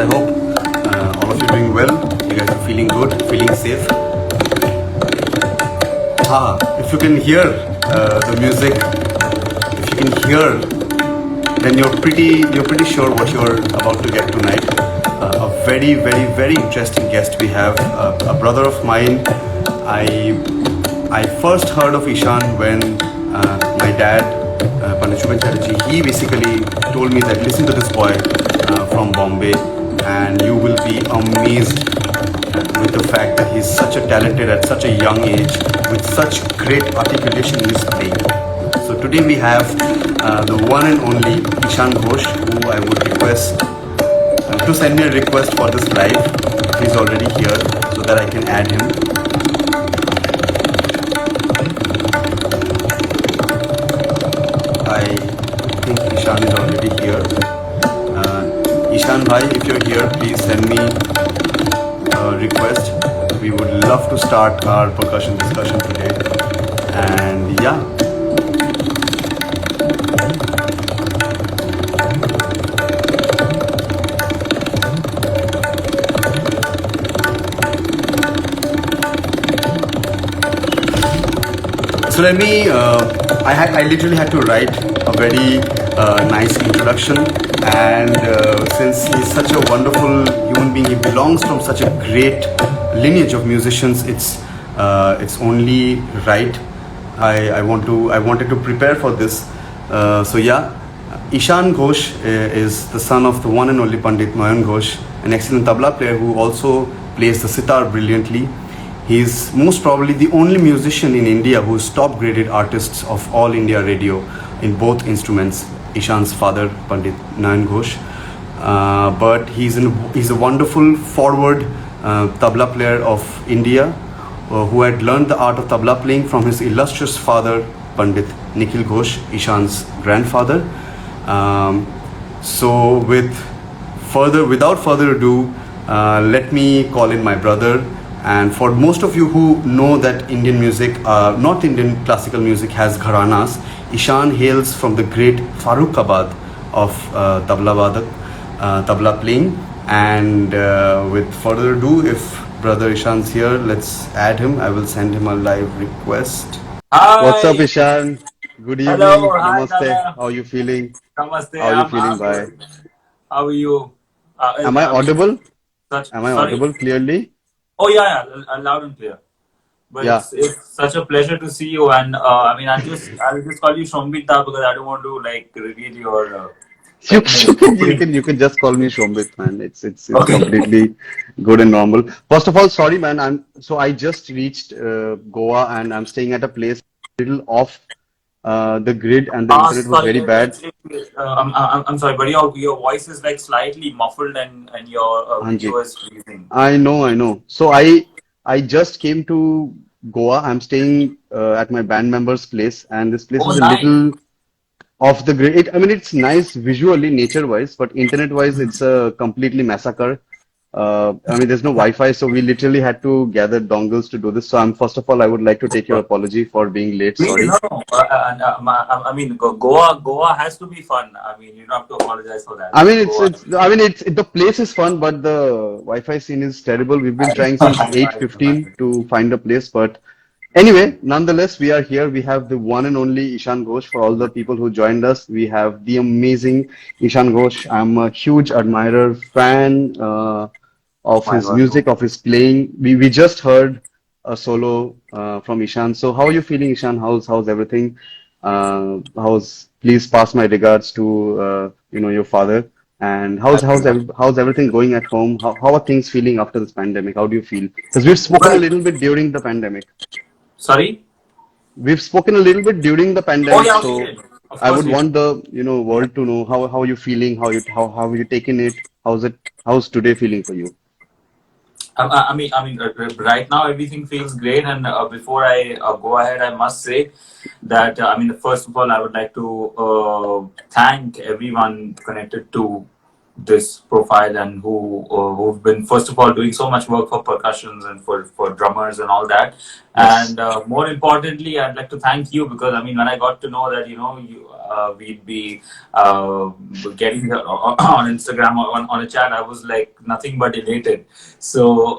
I hope all of you are doing well. You guys are feeling good, feeling safe. If you can hear the music, if you can hear, then you're pretty sure what you're about to get tonight. A very interesting guest we have, a brother of mine. I first heard of Ishaan when my dad, Percussion Discussions Show, he basically told me that listen to this boy from Bombay, and you will be amazed with the fact that he's such a talented at such a young age with such great articulation in his playing. So today we have the one and only Ishaan Ghosh, who I would request to send me a request for this live. He's already here so that I can add him. I think Ishaan is already here. Ishaan bhai, if you're here, please send me a request. We would love to start our percussion discussion today. And yeah. So let me, I literally had to write a very nice introduction, and since he's such a wonderful human being, he belongs from such a great lineage of musicians, it's only right. I wanted to prepare for this. So yeah, Ishaan Ghosh is the son of the one and only Pandit Nayan Ghosh, an excellent tabla player who also plays the sitar brilliantly. He's most probably the only musician in India who's top graded artists of All India Radio in both instruments. Ishaan's father, Pandit Nayan Ghosh, but he's a wonderful forward tabla player of India who had learned the art of tabla playing from his illustrious father, Pandit Nikhil Ghosh, Ishaan's grandfather. So without further ado, let me call in my brother. And for most of you who know that Indian music, North Indian classical music has gharanas, Ishaan hails from the great Farrukhabad of tabla playing. And with further ado, if brother Ishaan's here, let's add him. I will send him a live request. Hi. What's up, Ishaan? Good evening. Hello. Hi, Namaste. Dada. How are you feeling? Namaste. How are you feeling, I'm bhai? good. How are you? Am I audible? Am I Sorry? audible clearly? Oh yeah, loud and clear. But Yeah. it's such a pleasure to see you. And I'll just call you Shombita because I don't want to like reveal your pet name. You can just call me Shombit, man. It's Okay. completely good and normal. First of all, sorry, man. I just reached Goa, and I'm staying at a place a little off the grid, and the internet was Sorry. very bad. I'm sorry, but your voice is like slightly muffled and your Hanji. video is freezing. I know. So I just came to Goa. I'm staying at my band member's place, and this place Oh, is a nice. little off the grid. I mean, it's nice visually, nature-wise, but internet-wise, it's a completely massacre. I mean, there's no Wi-Fi, so we literally had to gather dongles to do this. So first of all, I would like to take your apology for being late. Please, Sorry. no. I mean, Goa has to be fun. I mean, you don't have to apologize for that. I mean, Goa. the place is fun, but the Wi-Fi scene is terrible. We've been trying since I know, 8:15 to find a place, but anyway, nonetheless, we are here. We have the one and only Ishaan Ghosh. For all the people who joined us, we have the amazing Ishaan Ghosh. I'm a huge admirer, fan of my his God. music, of his playing. We just heard a solo from Ishaan. So how are you feeling, Ishaan? How's everything? Please pass my regards to your father. And how's everything going at home? How are things feeling after this pandemic? How do you feel? Because we've spoken a Well, little bit during the pandemic. sorry? We've spoken a little bit during the Oh, pandemic, yeah, we so did. Of I course would we did. want the world to know how you feeling, how you taking it, how's today feeling for you? Right now everything feels great. And before I go ahead, I must say that first of all, I would like to thank everyone connected to this profile and who've been first of all doing so much work for percussions and for drummers and all that. Yes. And more importantly, I'd like to thank you because I mean when I got to know that we'd be uh, getting on Instagram or on a chat, I was like nothing but elated. So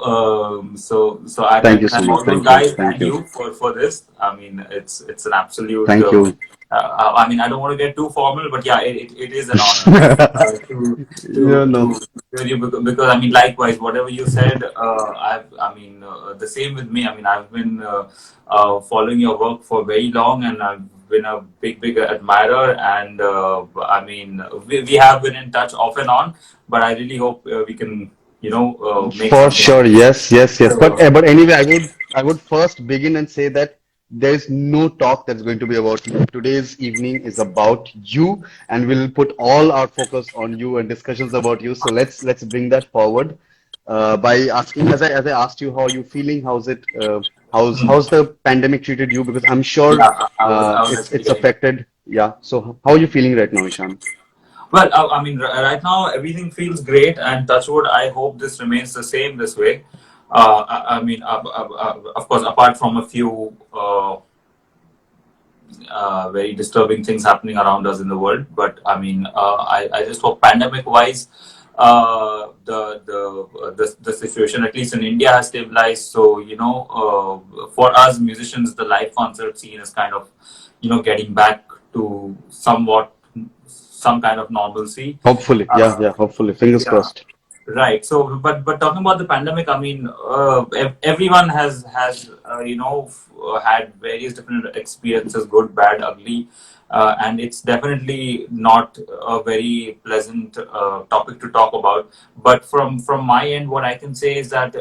I'd Thank like you to so thank much. all those Thank you. guys Thank and you. you for this. I mean it's an absolute. Thank you. I mean, I don't want to get too formal, but yeah, it is an honor You know. to hear you because I mean, likewise, whatever you said, I mean, the same with me. I mean, I've been following your work for very long, and I've been a big admirer. And I mean, we have been in touch off and on, but I really hope we can, make For something sure, of this. yes, yes, yes. But So, but anyway, I would first begin and say that there is no talk that's going to be about me. Today's evening is about you, and we'll put all our focus on you and discussions about you. So let's bring that forward by asking, as I asked you, how are you feeling? How's it? How's the pandemic treated you? Because I'm sure yeah, I was it's actually getting. affected. Yeah. So how are you feeling right now, Ishan? Well, I mean, right now everything feels great, and touchwood, I hope this remains the same this way. I mean, of course, apart from a few very disturbing things happening around us in the world, but I mean, I just hope pandemic-wise, the situation, at least in India, has stabilized. So for us musicians, the live concert scene is kind of getting back to somewhat some kind of normalcy. Hopefully, yeah, Uh, yeah. Hopefully, fingers yeah, crossed. right. So, but talking about the pandemic, I mean, everyone has had various different experiences, good, bad, ugly, and it's definitely not a very pleasant topic to talk about. But from my end, what I can say is that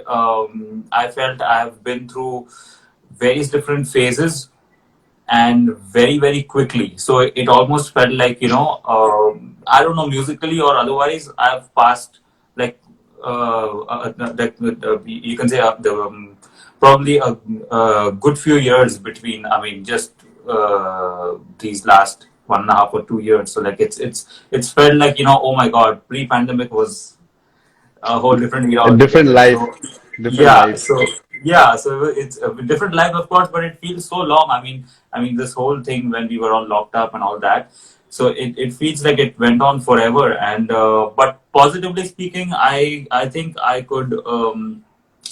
I felt I've been through various different phases and very quickly. So it almost felt like I don't know, musically or otherwise, I've passed like you can say probably a good few years between. I mean, just these last 1.5 or 2 years. So like it's felt like oh my god, pre-pandemic was a whole different era A different altogether. life, So different yeah, life. so it's a different life, of course, but it feels so long. I mean, this whole thing when we were all locked up and all that. So it feels like it went on forever. And but positively speaking, I think I could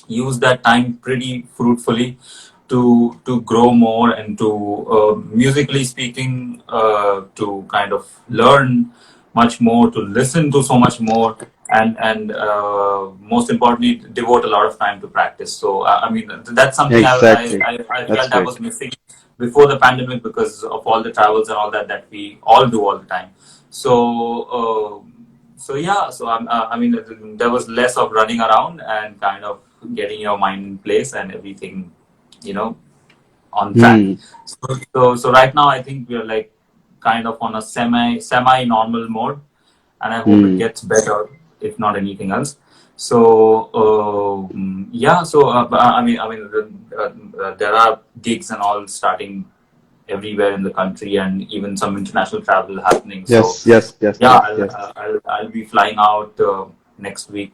use that time pretty fruitfully to grow more and to musically speaking to kind of learn much more, to listen to so much more, and most importantly devote a lot of time to practice. So I mean that's something Exactly. I That's felt I great. was missing before the pandemic because of all the travels and all that we all do all the time. So yeah, so I mean, there was less of running around and kind of getting your mind in place and everything, you know, on track. Hmm. So right now, I think we are like kind of on a semi normal mode, and I hope it Hmm. gets better, if not anything else. So yeah, so there are gigs and all starting everywhere in the country, and even some international travel happening. So Yes, yes, yes, yeah, yes, I'll yes. uh, I'll, I'll be flying out next week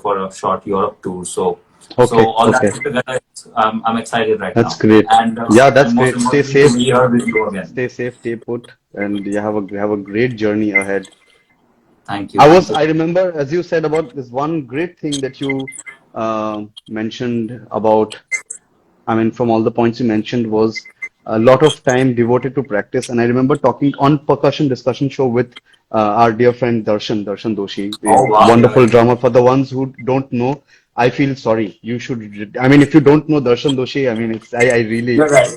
for a short Europe tour. So Okay, all that okay. put together, I'm excited right That's now, great. and Yeah, that's most great. Stay importantly to safe. be here with you again. Stay safe, stay put, and you have a great journey ahead. Thank you. I remember, as you said about this one great thing that you mentioned about, I mean, from all the points you mentioned was a lot of time devoted to practice. And I remember talking on Percussion Discussion Show with our dear friend Darshan Doshi, Oh a wow, wonderful drummer. For the ones who don't know, I feel sorry. You should, I mean, if you don't know Darshan Doshi, I mean, I really, you're right.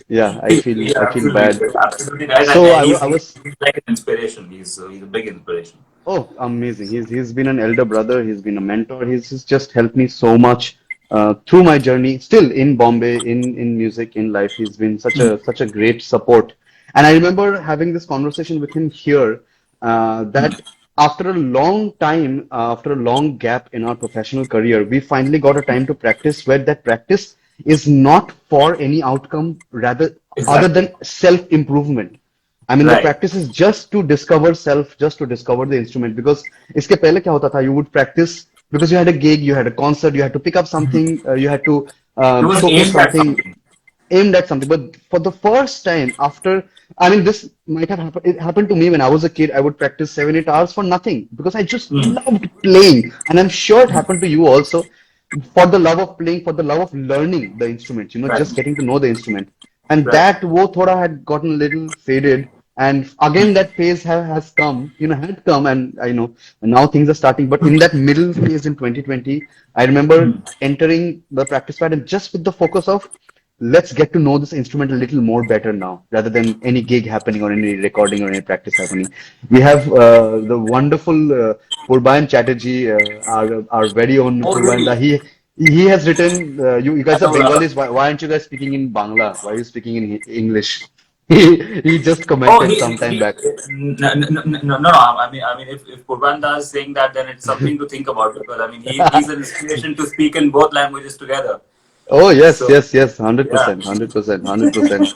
yeah, I You're feel bad. absolutely right, and So he's, I he's was he's like an inspiration. He's a big inspiration. Oh, amazing. He's been an elder brother. He's been a mentor. He's just helped me so much through my journey. Still in Bombay, in music, in life. He's been such a great support. And I remember having this conversation with him here that after a long time, after a long gap in our professional career, we finally got a time to practice where that practice is not for any outcome, rather other Exactly. than self-improvement. I mean, the Right. practice is just to discover self, just to discover the instrument. Because इसके पहले क्या होता था? You would practice because you had a gig, you had a concert, you had to pick up something, you had to It was showcase aimed at something, something. aimed at something. But for the first time, after, I mean, this might have happened. It happened to me when I was a kid. I would practice 7, 8 hours for nothing because I just Hmm. loved playing, and I'm sure it happened to you also. For the love of playing, for the love of learning the instrument, Right. just getting to know the instrument, and Right. that wo thoda had gotten a little faded. And again, that phase has come, had come, and I know now things are starting. But in that middle phase in 2020, I remember Hmm. entering the practice pad and just with the focus of let's get to know this instrument a little more better now, rather than any gig happening or any recording or any practice happening. We have the wonderful Purbayan Chatterjee, our very own Oh, Purbayan really? da. He has written. You guys are So, Bengalis. Why aren't you guys speaking in Bangla? Why are you speaking in English? He just oh, commented some time back. no, no, no, no, no. I mean, if Purbanda is saying that, then it's something to think about because I mean, he's an inspiration to speak in both languages together. Oh yes, So, yes, yes, yeah, 100%, 100%, 100%.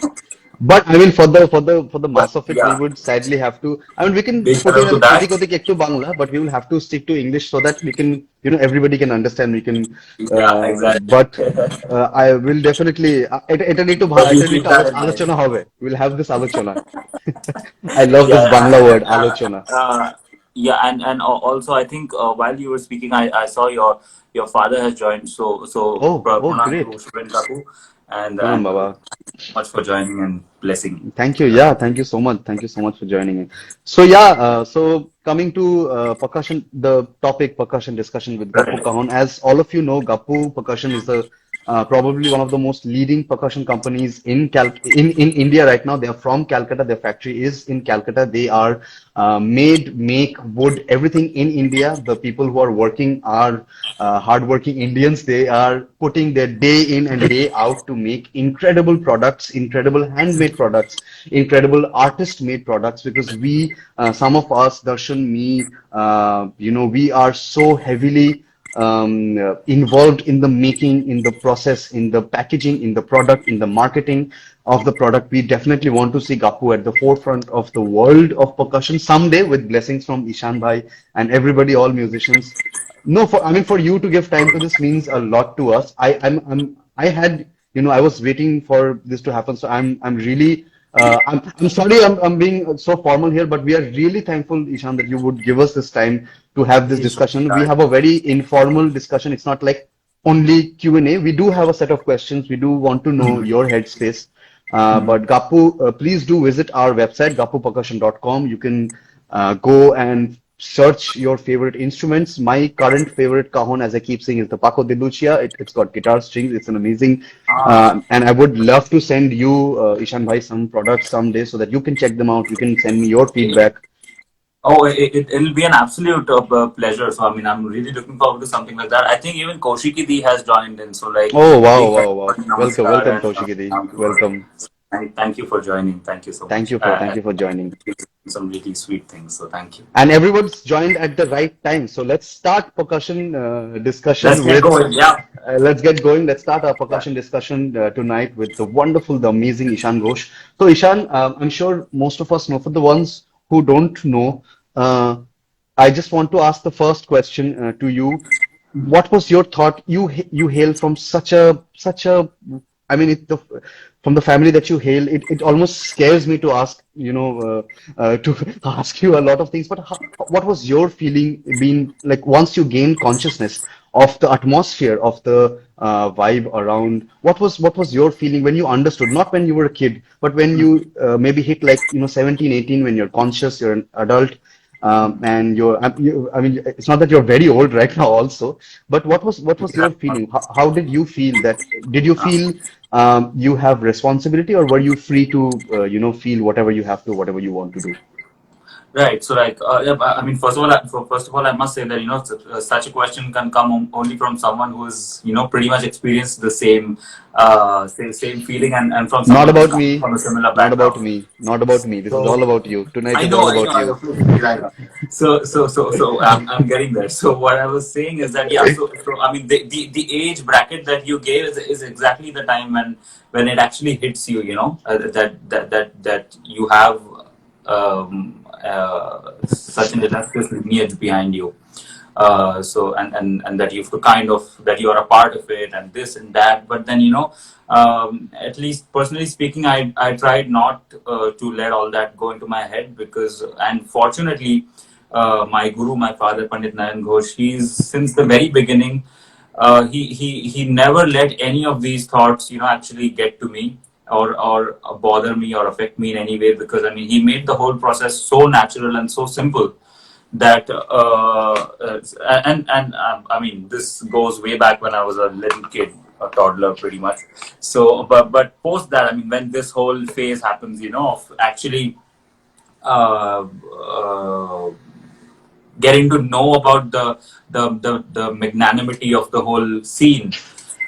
But I mean, for the but mass of it, we yeah, would sadly have to. I mean, we can big put in hello a to koti that. koti ektu Bangla, but we will have to stick to English so that we can, everybody can understand. We can, Yeah, exactly. but I will definitely. It need to But you it need keep to that in mind. alochona hobe. We'll have this alochona. I love this Yeah, Bangla word, and alochona. yeah, and also I think while you were speaking, I saw your father has joined. So Oh, oh, pranam to great. Shubhen Kaku, Pranam, and Baba. much for joining and blessing. Thank you. Yeah. Yeah, thank you so much. Thank you so much for joining me. So yeah, so coming to percussion, the topic percussion discussion with Gappu Right. Cajon. As all of you know, Gappu Percussion is the probably one of the most leading percussion companies in India right now. They are from Calcutta. Their factory is in Calcutta. They are make wood, everything in India. The people who are working are hardworking Indians. They are putting their day in and day out to make incredible products, incredible handmade products, incredible artist-made products. Because some of us, Darshan, me, we are so heavily involved in the making, in the process, in the packaging, in the product, in the marketing of the product. We definitely want to see Gappu at the forefront of the world of percussion someday, with blessings from Ishaan Bhai and everybody, all musicians. No, I mean, for you to give time to this means a lot to us. I had, I was waiting for this to happen. So I'm really, I'm sorry, I'm being so formal here, but we are really thankful, Ishan, that you would give us this time to have this Sure. discussion. We have a very informal discussion. It's not like only Q&A. We do have a set of questions. We do want to know your headspace. But Gappu, please do visit our website, gappupercussion.com. You can go and search your favorite instruments. My current favorite cajon, as I keep saying, is the Paco de Lucia. It's got guitar strings. It's an amazing, Ah. and I would love to send you, Ishan Bhai, some products someday so that you can check them out. You can send me your feedback. Oh, it'll be an absolute pleasure. So, I mean, I'm really looking forward to something like that. I think even Kaushiki Di has joined in. So, like, Oh, wow, big wow, wow. Welcome, namaskar welcome, and Kaushikidi. thank you Welcome. thank you for joining. Thank you so Thank much. you for joining. Some really sweet things. So, thank you. And everyone's joined at the right time. So let's start percussion Let's discussion get with. going. Yeah. Let's get going. Let's start our Yeah. percussion discussion tonight with the wonderful, the amazing Ishaan Ghosh. So, Ishaan, I'm sure most of us know. For the ones who don't know, uh, I just want to ask the first question to you. What was your thought? You hail from such a I mean, from the family that you hail, it almost scares me to ask, to ask you a lot of things. But what was your feeling being like once you gained consciousness of the atmosphere of the vibe around? What was your feeling when you understood? Not when you were a kid, but when you maybe hit like 17, 18, when you're conscious, you're an adult. And I mean, it's not that you're very old right now, also, but what was your feeling? How did you feel that? Did you feel you have responsibility, or were you free to, feel whatever you have to, whatever you want to do? Right. So, like, yeah, I mean, first of all, I must say that such a question can come only from someone who's pretty much experienced the same feeling, and from Not someone who's about coming me, from a similar not about background. me, not about me. This is all So about you. Tonight I is know, all I about know, I you. know. I know. So I'm getting there. So what I was saying is that yeah. So I mean the age bracket that you gave is exactly the time when it actually hits you. That you have. such an illustrious lineage behind you. So and that you've kind of that you are a part of it and this and that. But then at least personally speaking, I tried not to let all that go into my head, because and fortunately my guru, my father, Pandit Nayan Ghosh, he's since the very beginning. He never let any of these thoughts, actually get to me, or bother me or affect me in any way, because I mean he made the whole process so natural and so simple that I mean this goes way back when I was a little kid, a toddler pretty much. So but post that, I mean, when this whole phase happens, of actually uh, uh, getting to know about the magnanimity of the whole scene,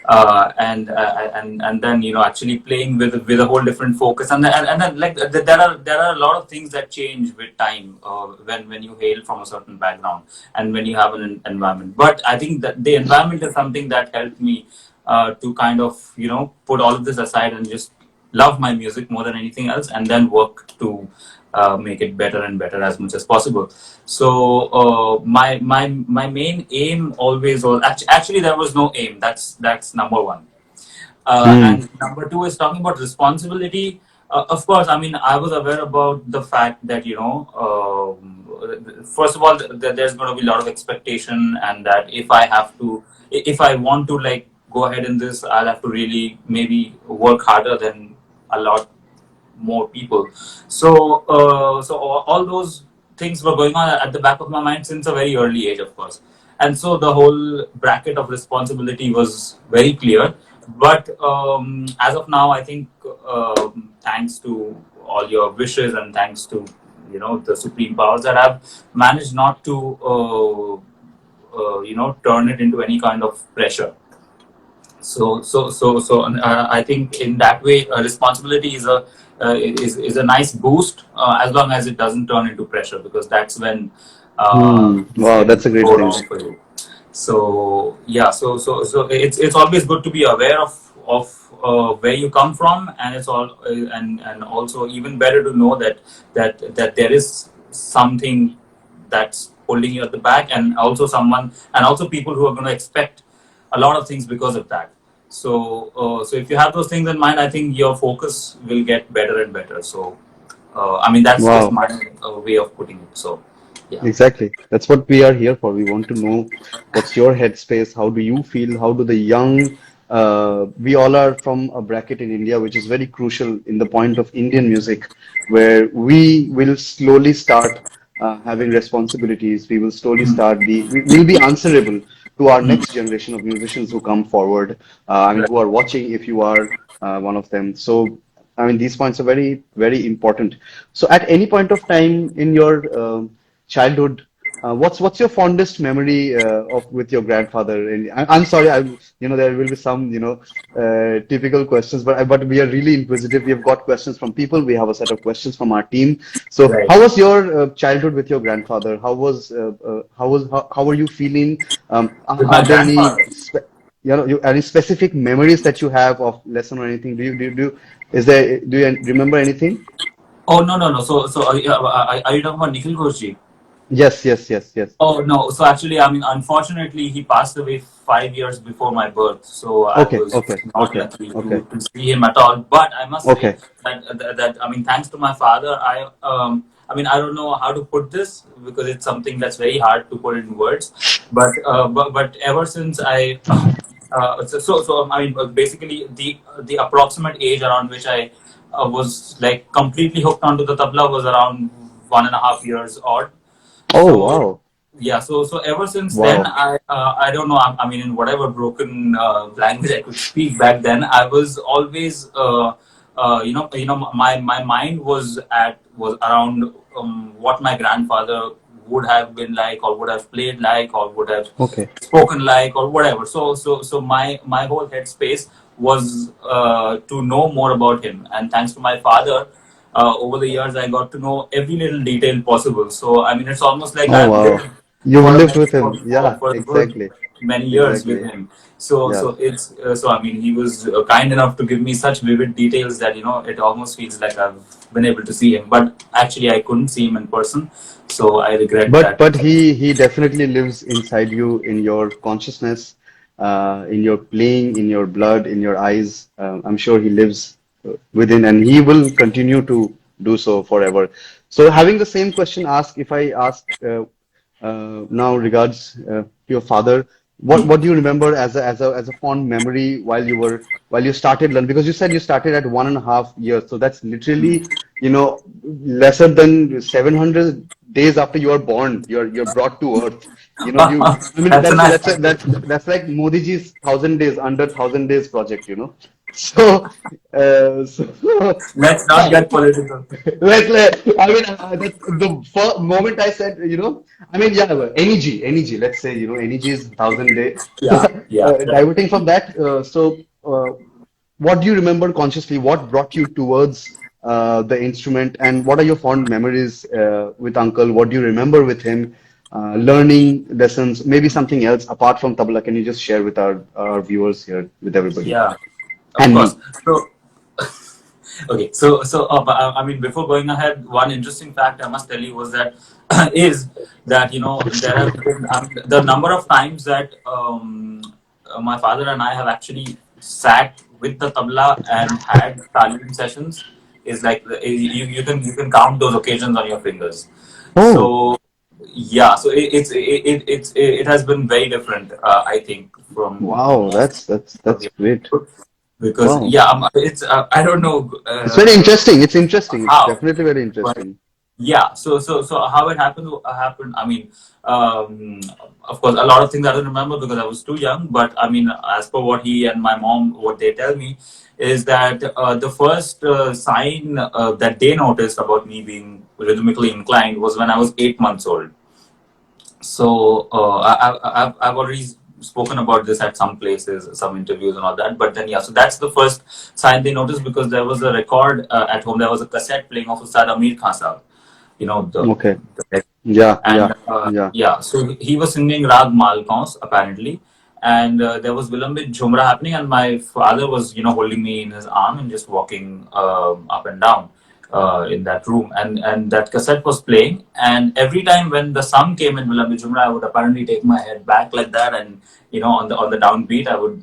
and then actually playing with a whole different focus, and then like there are a lot of things that change with time, when you hail from a certain background and when you have an environment. But I think that the environment is something that helped me to kind of put all of this aside and just love my music more than anything else, and then work to make it better and better as much as possible. So my main aim always was, actually there was no aim. That's number one. And number two is talking about responsibility. Of course, I mean, I was aware about the fact that, first of all, there's going to be a lot of expectation, and that if I want to like go ahead in this, I'll have to really maybe work harder than a lot more people. So all those things were going on at the back of my mind since a very early age, of course. And so the whole bracket of responsibility was very clear. But as of now, I think thanks to all your wishes and thanks to the supreme powers, that I've managed not to turn it into any kind of pressure. So I think in that way, responsibility is a nice boost, as long as it doesn't turn into pressure, because that's when things Wow, can that's a great go thing. wrong for you. So yeah, so it's always good to be aware of where you come from, and it's all and also even better to know that there is something that's holding you at the back, and also someone, and also people who are going to expect a lot of things because of that. So if you have those things in mind, I think your focus will get better and better. So I mean, that's just Wow. my way of putting it. So yeah. Exactly. That's what we are here for. We want to know what's your headspace. How do you feel? How do the young, we all are from a bracket in India, which is very crucial in the point of Indian music, where we will slowly start having responsibilities. We will slowly start we'll be answerable to our Mm. next generation of musicians who come forward. I mean, Right. who are watching if you are one of them. So, I mean, these points are very, very important. So, at any point of time in your childhood, what's your fondest memory of with your grandfather? And I'm sorry, there will be some typical questions, but we are really inquisitive. We have got questions from people. We have a set of questions from our team. So, Right. how was your childhood with your grandfather? How were you feeling? With Are my there any grandfather. any specific memories that you have of lesson or anything? Do you remember anything? Oh, no. So are you talking about Nikhil Ghosh? Yes, yes, yes, yes. Oh no, so actually, I mean, unfortunately, he passed away 5 years before my birth, so I Okay, was okay, not okay, lucky okay, to see him at all. But I must say okay. that I mean, thanks to my father, I mean, I don't know how to put this, because it's something that's very hard to put in words. But ever since I mean, basically the approximate age around which I was like completely hooked onto the tabla was around 1.5 years odd. Oh, So wow. yeah, so ever since then, Wow. I don't know. I mean, in whatever broken language I could speak back then, I was always my mind was around what my grandfather would have been like, or would have played like, or would have Okay. spoken like, or whatever. So my whole headspace was to know more about him, and thanks to my father, over the years I got to know every little detail possible. So I mean, it's almost like Oh, wow. You've for a lived with him. Yeah, for a good exactly. many years with Exactly. him. So Yeah. it's so I mean he was kind enough to give me such vivid details that it almost feels like I've been able to see him, but actually I couldn't see him in person, so I regret But that. he definitely lives inside you in your consciousness, in your playing, in your blood, in your eyes. I'm sure he lives within, and he will continue to do so forever. So, having the same question asked, if I ask now regards to your father, what do you remember as a fond memory while you started learning? Because you said you started at 1.5 years, so that's literally lesser than 700 days after you are born. You're brought to earth. I mean That's a nice. that's like Modi ji's 1,000 days under 1,000 days project. So, Let's not yeah. get political. I mean, that's the first moment I said, I mean, yeah, energy, let's say, energy is 1,000 day. Yeah, yeah. Diverting from that, what do you remember consciously? What brought you towards the instrument, and what are your fond memories with Uncle? What do you remember with him? Learning lessons, maybe something else apart from tabla. Can you just share with our viewers here, with everybody, Yeah, of and course. me? So, okay, I mean, before going ahead, one interesting fact I must tell you was that is that there have been the number of times that my father and I have actually sat with the tabla and had talim sessions is like you can count those occasions on your fingers. Oh, So yeah, so it has been very different, I think, from wow, most of that's the great. because Wow. yeah, it's I don't know It's very interesting. It's interesting. It's how, definitely very but interesting. yeah, so how it happened. I mean, of course, a lot of things I don't remember because I was too young. But I mean, as per what he and my mom, what they tell me, is that the first sign that they noticed about me being rhythmically inclined was when I was 8 months old. So I've already spoken about this at some places, some interviews and all that. But then yeah, so that's the first sign they noticed because there was a record at home. There was a cassette playing of Ustad Amir Khan Sahab, Okay. the Yeah, and yeah, yeah. yeah, so he was singing Rag Malkaus apparently, and there was Vilambit Jhumra happening, and my father was holding me in his arm and just walking up and down in that room, and that cassette was playing, and every time when the song came in Vilambit Jhumra, I would apparently take my head back like that, and on the downbeat, I would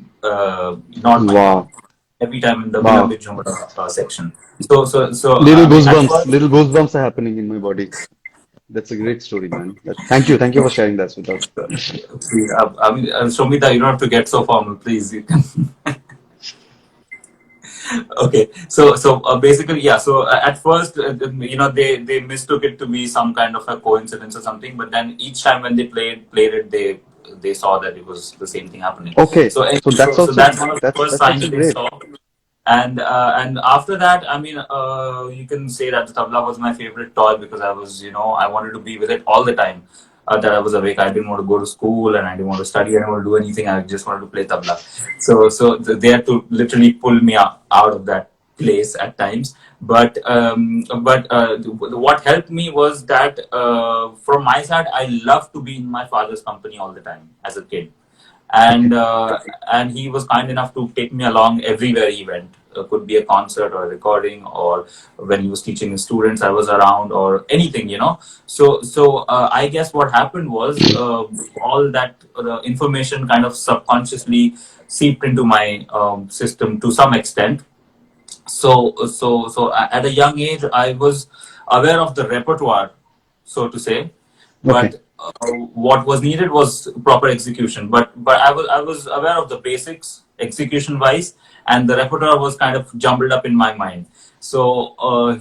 nod my head Wow. every time in the Wow. Vilambit Jhumra section. So Little I mean, at goosebumps. first. Little goosebumps are happening in my body. That's a great story, man. Thank you for sharing that with us. Please, I mean, Shomita, you don't have to get so formal, please. You can. Okay, so basically, yeah. So at first, they mistook it to be some kind of a coincidence or something, but then each time when they played it, they saw that it was the same thing happening. Okay, So so that's so also that's one of the first that's also signs they great. saw. And after that, I mean, you can say that the tabla was my favorite toy because I wanted to be with it all the time. That I was awake. I didn't want to go to school and I didn't want to study. I didn't want to do anything. I just wanted to play tabla. So they had to literally pull me out of that place at times. But what helped me was that from my side, I loved to be in my father's company all the time as a kid, and Okay. uh, and he was kind enough to take me along everywhere he went. Could be a concert or a recording, or when he was teaching his students, I was around, or anything. So I guess what happened was all that information kind of subconsciously seeped into my system to some extent. So at a young age, I was aware of the repertoire, so to say, Okay. but what was needed was proper execution. But I was aware of the basics execution wise, and the repertoire was kind of jumbled up in my mind. So I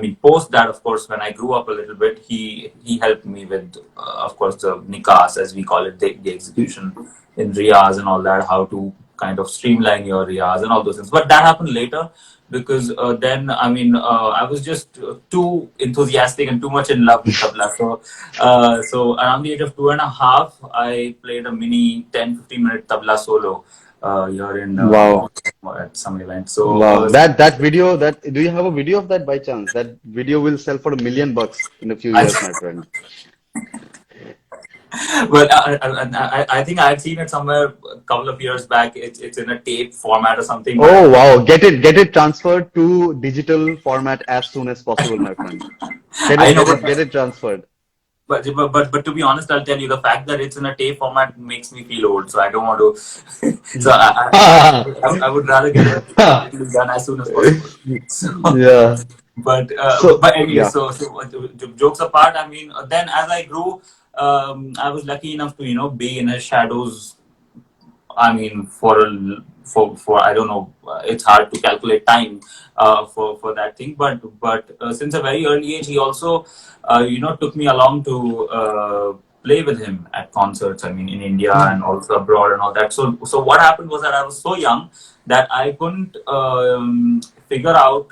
mean, post that, of course, when I grew up a little bit, he helped me with, of course, the nikas, as we call it, the execution in riyaz and all that, how to kind of streamline your riyaz and all those things. But that happened later because then, I mean, I was just too enthusiastic and too much in love with tabla. So around the age of 2.5, I played a mini 10-15 minute tabla solo here in Wow. at some event. So Wow. That video, that do you have a video of that by chance? That video will sell for $1 million in a few I years, my friend. Well, I think I had seen it somewhere a couple of years back. It's in a tape format or something, but Oh wow, get it transferred to digital format as soon as possible, my friend. Get I it, know, get it, get it transferred. but to be honest, I'll tell you the fact that it's in a tape format makes me feel old. So I don't want to. So I would rather get it digitally done as soon as possible. So, Yeah. So but anyway, yeah. jokes apart, I mean, then as I grew, I was lucky enough to be in his shadows. I mean, for I don't know, it's hard to calculate time for that thing. But since a very early age, he also took me along to play with him at concerts. I mean, in India and also abroad and all that. So what happened was that I was so young that I couldn't figure out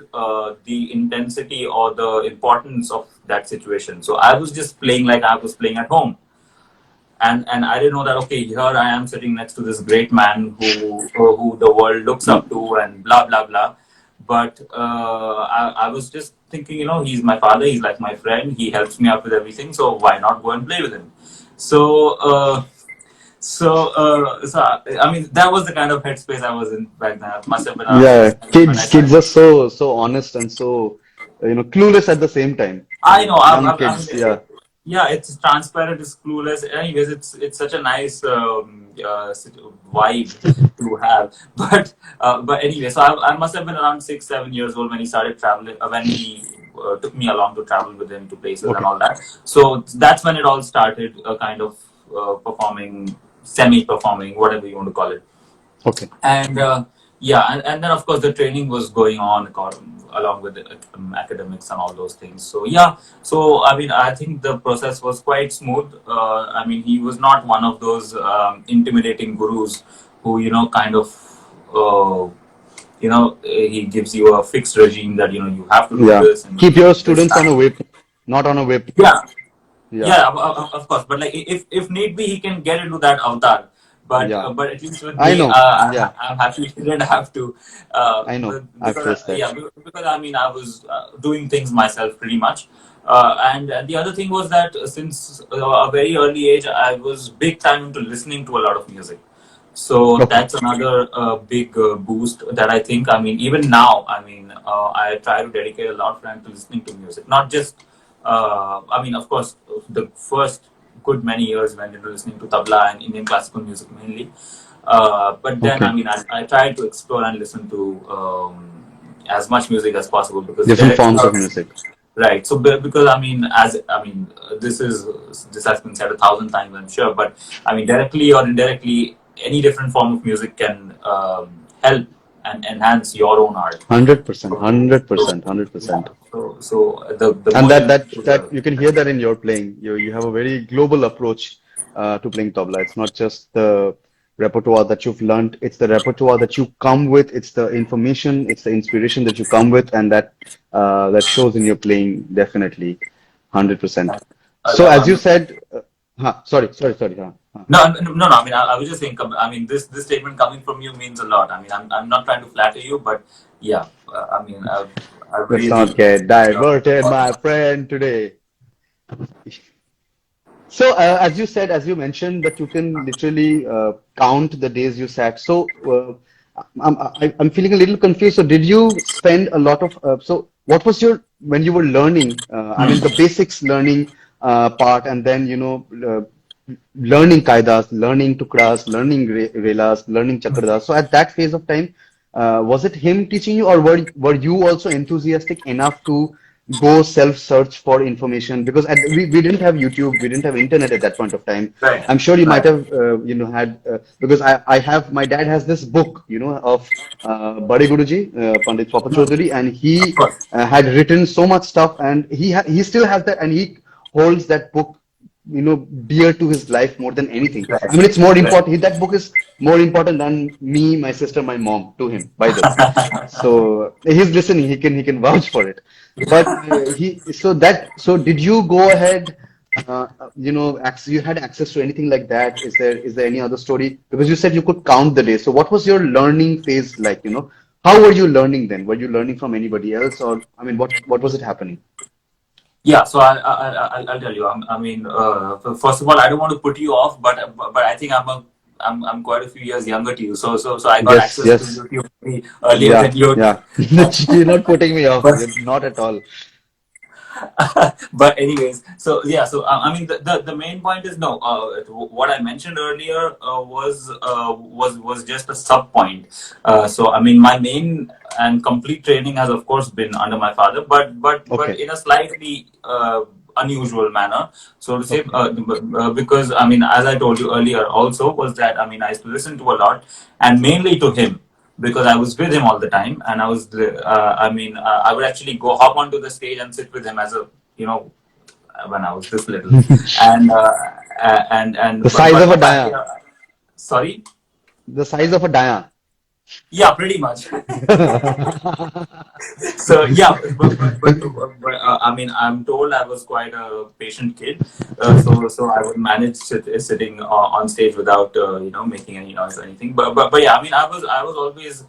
the intensity or the importance of that situation. So I was just playing like I was playing at home, and I didn't know that, okay, here I am sitting next to this great man who the world looks up to and blah blah blah. But I was just thinking, he's my father, he's like my friend, he helps me out with everything, so why not go and play with him? So I mean, that was the kind of headspace I was in back then. I must have been around Yeah, 6 when I kids started. are so honest and so clueless at the same time. I know. Young I mean, kids, yeah. yeah, it's transparent. It's clueless. Anyways, it's such a nice vibe to have. But anyway, so I must have been around 6 7 years old when he started traveling. When he took me along to travel with him to places and Okay, all that. So that's when it all started. Kind of performing, semi-performing, whatever you want to call it. okay. And yeah, and then of course the training was going on along with the academics and all those things. So yeah, so I mean, I think the process was quite smooth. I mean, he was not one of those intimidating gurus who kind of he gives you a fixed regime that you have to do Yeah. this and Keep your this students on a time. whip, not on a whip. Yeah, Yeah, yeah, of course. But like, if need be, he can get into that avatar. yeah. But at least with I me, know. Yeah, I'm happy he didn't have to, I know. I've because faced that. yeah, because I mean, I was doing things myself pretty much. And the other thing was that since a very early age, I was big time into listening to a lot of music. So Okay. that's another big boost that I think. I mean, even now, I mean, I try to dedicate a lot of time to listening to music, not just. I mean, of course, the first good many years went into listening to tabla and Indian classical music mainly. But then, I Okay. mean, I try to explore and listen to as much music as possible because Different directly, forms of music. right? So because this has been said 1,000 times, I'm sure, but I mean, directly or indirectly, any different form of music can help and enhance your own art. 100%, So 100%, yeah, 100%. so the And more you that you can hear that in your playing. You have a very global approach to playing tabla. It's not just the repertoire that you've learned, it's the repertoire that you come with, it's the information, it's the inspiration that you come with, and that shows in your playing definitely 100%. So I as you mean, said, sorry. no. I mean, I was just saying. I mean, this statement coming from you means a lot. I mean, I'm not trying to flatter you, but yeah. I mean, I've Let's really not get diverted, thought my about it. friend, today. So, as you said, as you mentioned, that you can literally count the days you sat. So, I'm feeling a little confused. So, did you spend a lot of, so what was your, when you were learning, I mean, the basics learning part, and then, learning kaidas, learning tukras, learning relas, learning chakradas. So, at that phase of time, was it him teaching you, or were you also enthusiastic enough to go self-search for information? Because we didn't have YouTube, we didn't have internet at that point of time. Right, I'm sure you might right. have had because I have, my dad has this book of Bade Guruji, Pandit Papa Chaudhary, and Of he course. had written so much stuff, and he still has that, and he holds that book dear to his life more than anything. Right, I mean, it's more right. important. That book is more important than me, my sister, my mom to him, by the way. So he's listening. He can vouch for it. But so did you go ahead? You had access to anything like that? Is there any other story? Because you said you could count the days. So what was your learning phase like? How were you learning then? Were you learning from anybody else, or I mean, what was it happening? Yeah, so I'll tell you. I mean, first of all, I don't want to put you off, but I think I'm quite a few years younger to you. So I got Yes, access to yes. YouTube earlier Yeah, than you. yeah. You're not putting me off. But You're not at all. but anyways, so yeah, so I mean the main point is no. What I mentioned earlier was just a sub point. So I mean my main and complete training has of course been under my father, but Okay, in a slightly unusual manner, so to say, okay. because I mean as I told you earlier also was that I mean I used to listen to a lot and mainly to him because I was with him all the time, and I would actually go hop onto the stage and sit with him as a, you know, when I was this little, and The size but of a apparently, dia. sorry, The size of a dia. yeah, pretty much. So yeah, but I mean, I'm told I was quite a patient kid, so I would manage sitting on stage without making any noise or anything. But yeah, I mean, I was always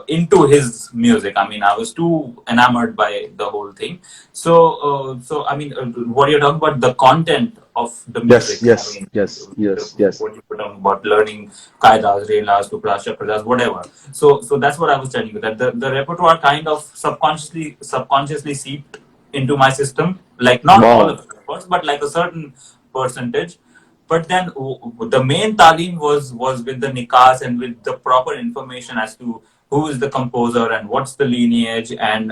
into his music. I mean, I was too enamored by the whole thing. So I mean, what you're talking about, the content of the Yes, music. I yes, mean, yes, yes, yes. what you were talking about, learning kaidas, relas, tuplas, chapradas, whatever. So that's what I was telling you, that the repertoire kind of subconsciously seeped into my system, like not all of Wow. it, of course, but like a certain percentage. But then the main talim was with the nikas and with the proper information as to who is the composer and what's the lineage and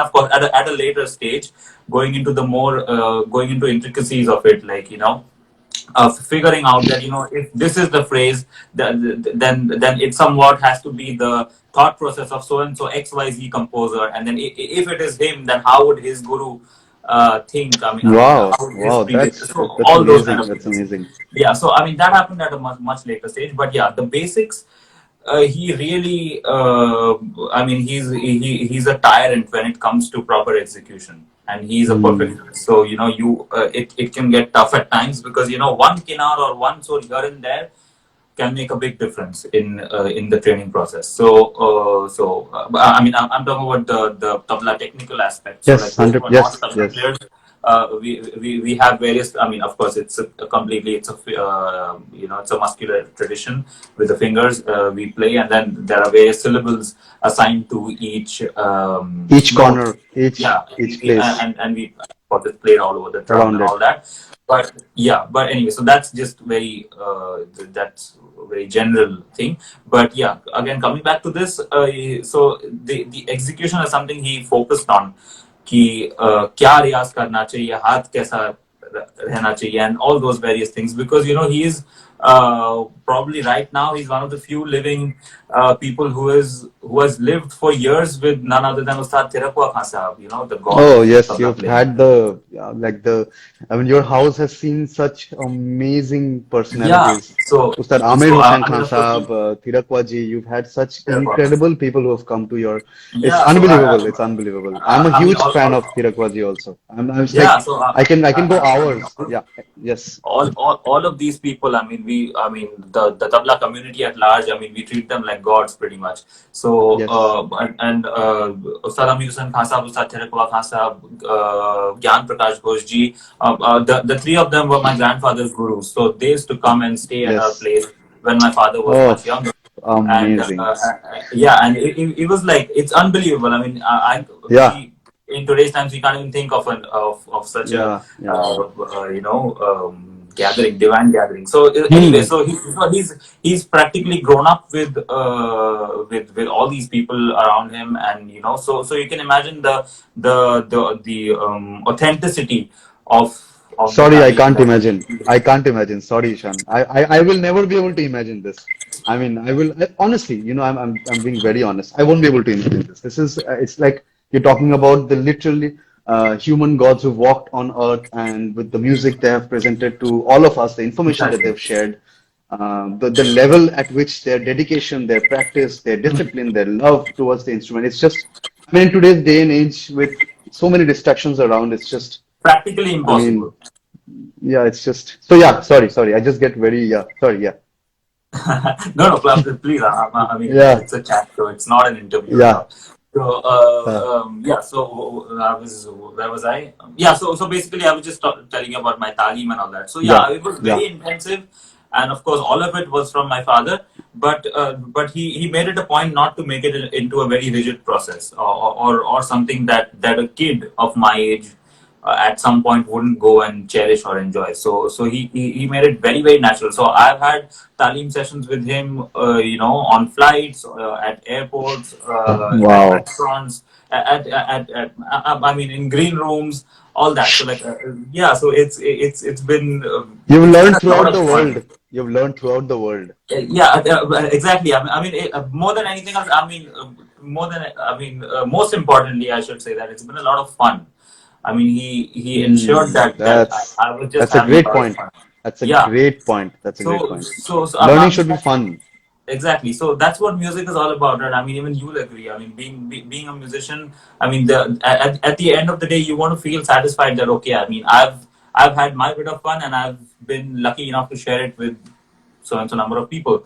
of course at a later stage going into the more going into intricacies of it, like of figuring out that if this is the phrase, then it somewhat has to be the thought process of so and so XYZ composer, and then if it is him, then how would his guru think? I mean, Wow. how would his Wow. previous, That's so that's all those kind amazing. of That's things. amazing. Yeah, so I mean that happened at a much later stage, but yeah, the basics. He really, I mean, he's a tyrant when it comes to proper execution, and he's a Hmm. perfectionist. So it can get tough at times because one kinar or one sur here and there can make a big difference in the training process. I mean, I'm talking about the tabla technical aspect. So like Yes, those who 100. are not Yes, tabla yes. players, we have various. I mean, of course, it's a completely it's a muscular tradition with the fingers we play, and then there are various syllables assigned to each Each note. corner, Yeah, each place and we got it played all over the drum around and all it. that. But yeah, but anyway, so that's just very that's a very general thing. But yeah, again coming back to this, so the execution is something he focused on कि क्या रियाज करना चाहिए, हाथ कैसा रहना चाहिए, and all those various things, because he is probably right now he's one of the few living people who has lived for years with none other than Ustad Tirakwa Khan Sahab, the god Oh, of yes, tabla you've playing. had the like the. I mean, your house has seen such amazing Yeah, personalities. so Ustad Amir so Hussain I mean Khan of course Sahab, Thirakwa ji, you've had such Tirakwa. incredible people who have come to your. It's Yeah, so unbelievable. It's unbelievable. I'm a I mean, huge fan of Thirakwa ji also. I was yeah, like, so I can go I mean, hours. Yeah. Yes. all of these people, I mean, the tabla community at large, I mean, we treat them like gods pretty much. So, Yes. Ustad Amir Hussain Khan Sahab, Ustad Tirakwa Khan Sahab, Gyan Prakash Ghosh ji, the three of them were my grandfather's gurus. So they used to come and stay at our Yes. place when my father was Oh, much younger. And amazing. yeah, and it was like it's unbelievable. I mean, Yeah. we in today's times we can't even think of such a Yeah. Yeah. gathering, divine gathering. So anyway, Hmm. he's practically grown up with all these people around him, and so you can imagine the authenticity of the Sorry, I talim can't that imagine. I can't imagine. Sorry, Ishan. I will never be able to imagine this. I mean, honestly, I'm being very honest. I won't be able to imagine this. This is, it's like you're talking about the literally human gods who walked on earth, and with the music they have presented to all of us, the information that exactly. they've shared, the level at which their dedication, their practice, their discipline, their love towards the instrument. It's just, I mean, in today's day and age with so many distractions around, it's just, Practically I mean, impossible. yeah, it's just so yeah, sorry. I just get very yeah, sorry, yeah. No, no, please. I mean, Yeah, it's a chat show. It's not an interview at yeah. all. So, Uh, yeah, so where was I? Yeah, so basically, I was just telling you about my talim and all that. So, yeah, yeah, it was yeah. very intensive, and of course, all of it was from my father. But he made it a point not to make it into a very rigid process, or something that a kid of my age at some point wouldn't go and cherish or enjoy. So he made it very very natural. So I've had talim sessions with him, on flights, at airports, at Wow. restaurants, I mean in green rooms, all that. So like yeah, so You've it's been learned a lot throughout of the fun. world. You've learned throughout the world. Yeah, exactly. More than anything else, more than most importantly, I should say that it's been a lot of fun. I mean, he ensured Hmm, that I was just that's a having a great lot of point. fun. That's a Yeah. great point. That's a great So point. so so Learning should be fun. exactly. So that's what music is all about, right? I mean, even you'll agree. I mean, being a musician, I mean, at the end of the day, you want to feel satisfied that okay, I mean, I've had my bit of fun, and I've been lucky enough to share it with so and so number of people.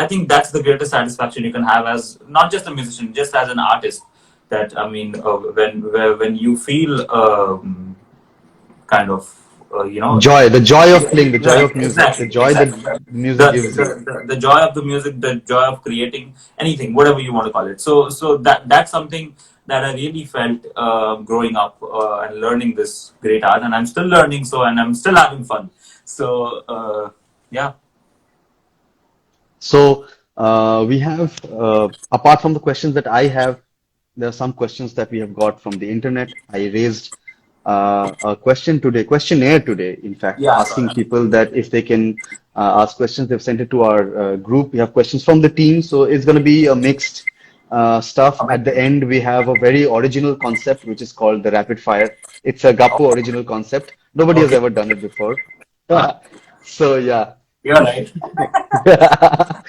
I think that's the greatest satisfaction you can have as not just a musician, just as an artist. That I mean, when you feel kind of Joy, the joy of playing, the joy right, of music, the exactly, joy that exactly. music gives you. The joy of the music, the joy of creating anything, whatever you want to call it. So that's something that I really felt growing up and learning this great art, and I'm still learning. And I'm still having fun. So yeah. So we have, apart from the questions that I have, there are some questions that we have got from the internet. I raised a questionnaire today, in fact, Yeah, I saw asking that. people that if they can ask questions. They've sent it to our group. We have questions from the team, so it's going to be a mixed stuff. At the Amazing. end, we have a very original concept, which is called the rapid fire. It's a Gappu original concept. Nobody has Okay. ever done it before. So yeah. You're right.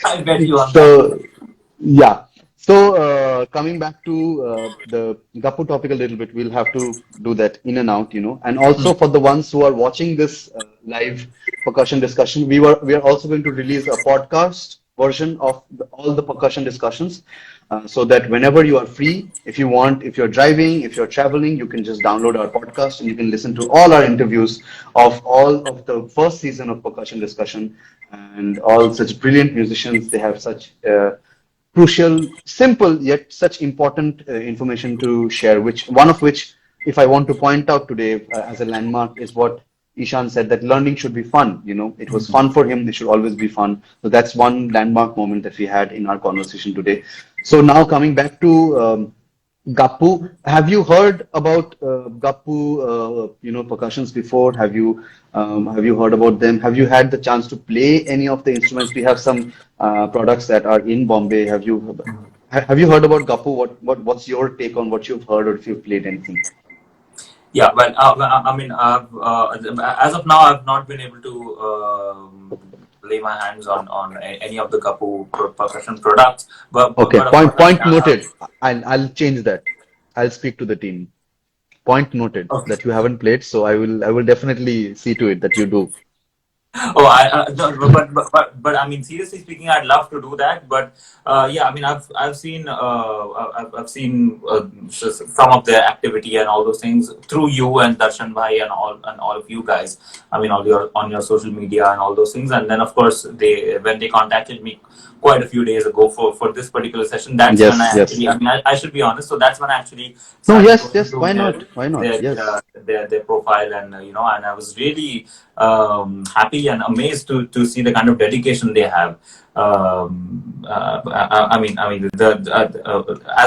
I bet you on that. So yeah. So coming back to the Gappu topic a little bit, we'll have to do that in and out, you know. And also for the ones who are watching this live percussion discussion, we are also going to release a podcast version of all the percussion discussions, so that whenever you are free, if you want, if you're driving, if you're traveling, you can just download our podcast and you can listen to all our interviews of all of the first season of percussion discussion and all such brilliant musicians. They have such crucial, simple yet such important information to share. Which one of which, if I want to point out today as a landmark, is what Ishaan said, that learning should be fun. You know, it was fun for him. It should always be fun. So that's one landmark moment that we had in our conversation today. So now coming back to Gappu, have you heard about Gappu, percussions before? Have you heard about them? Have you had the chance to play any of the instruments? We have some products that are in Bombay. Have you heard about Gappu? What's your take on what you've heard or if you've played anything? Yeah, well, I mean, as of now, I've not been able to lay my hands on any of the percussion products, Okay, but of course, point noted. I'll change that. I'll speak to the team. Point noted okay. that you haven't played, so I will definitely see to it that you do. Oh, no, but I mean, seriously speaking, I'd love to do that. But yeah, I mean, I've seen some of their activity and all those things through you and Darshan Bhai and all of you guys. I mean, all your on your social media and all those things. And then of course, they when they contacted me quite a few days ago for this particular session, that's when I Yes, actually, yes. I mean, I should be honest. So that's when I actually No, started yes, going yes. through Why not? Why not? Yes. their profile, and and I was really happy and amazed to see the kind of dedication they have. As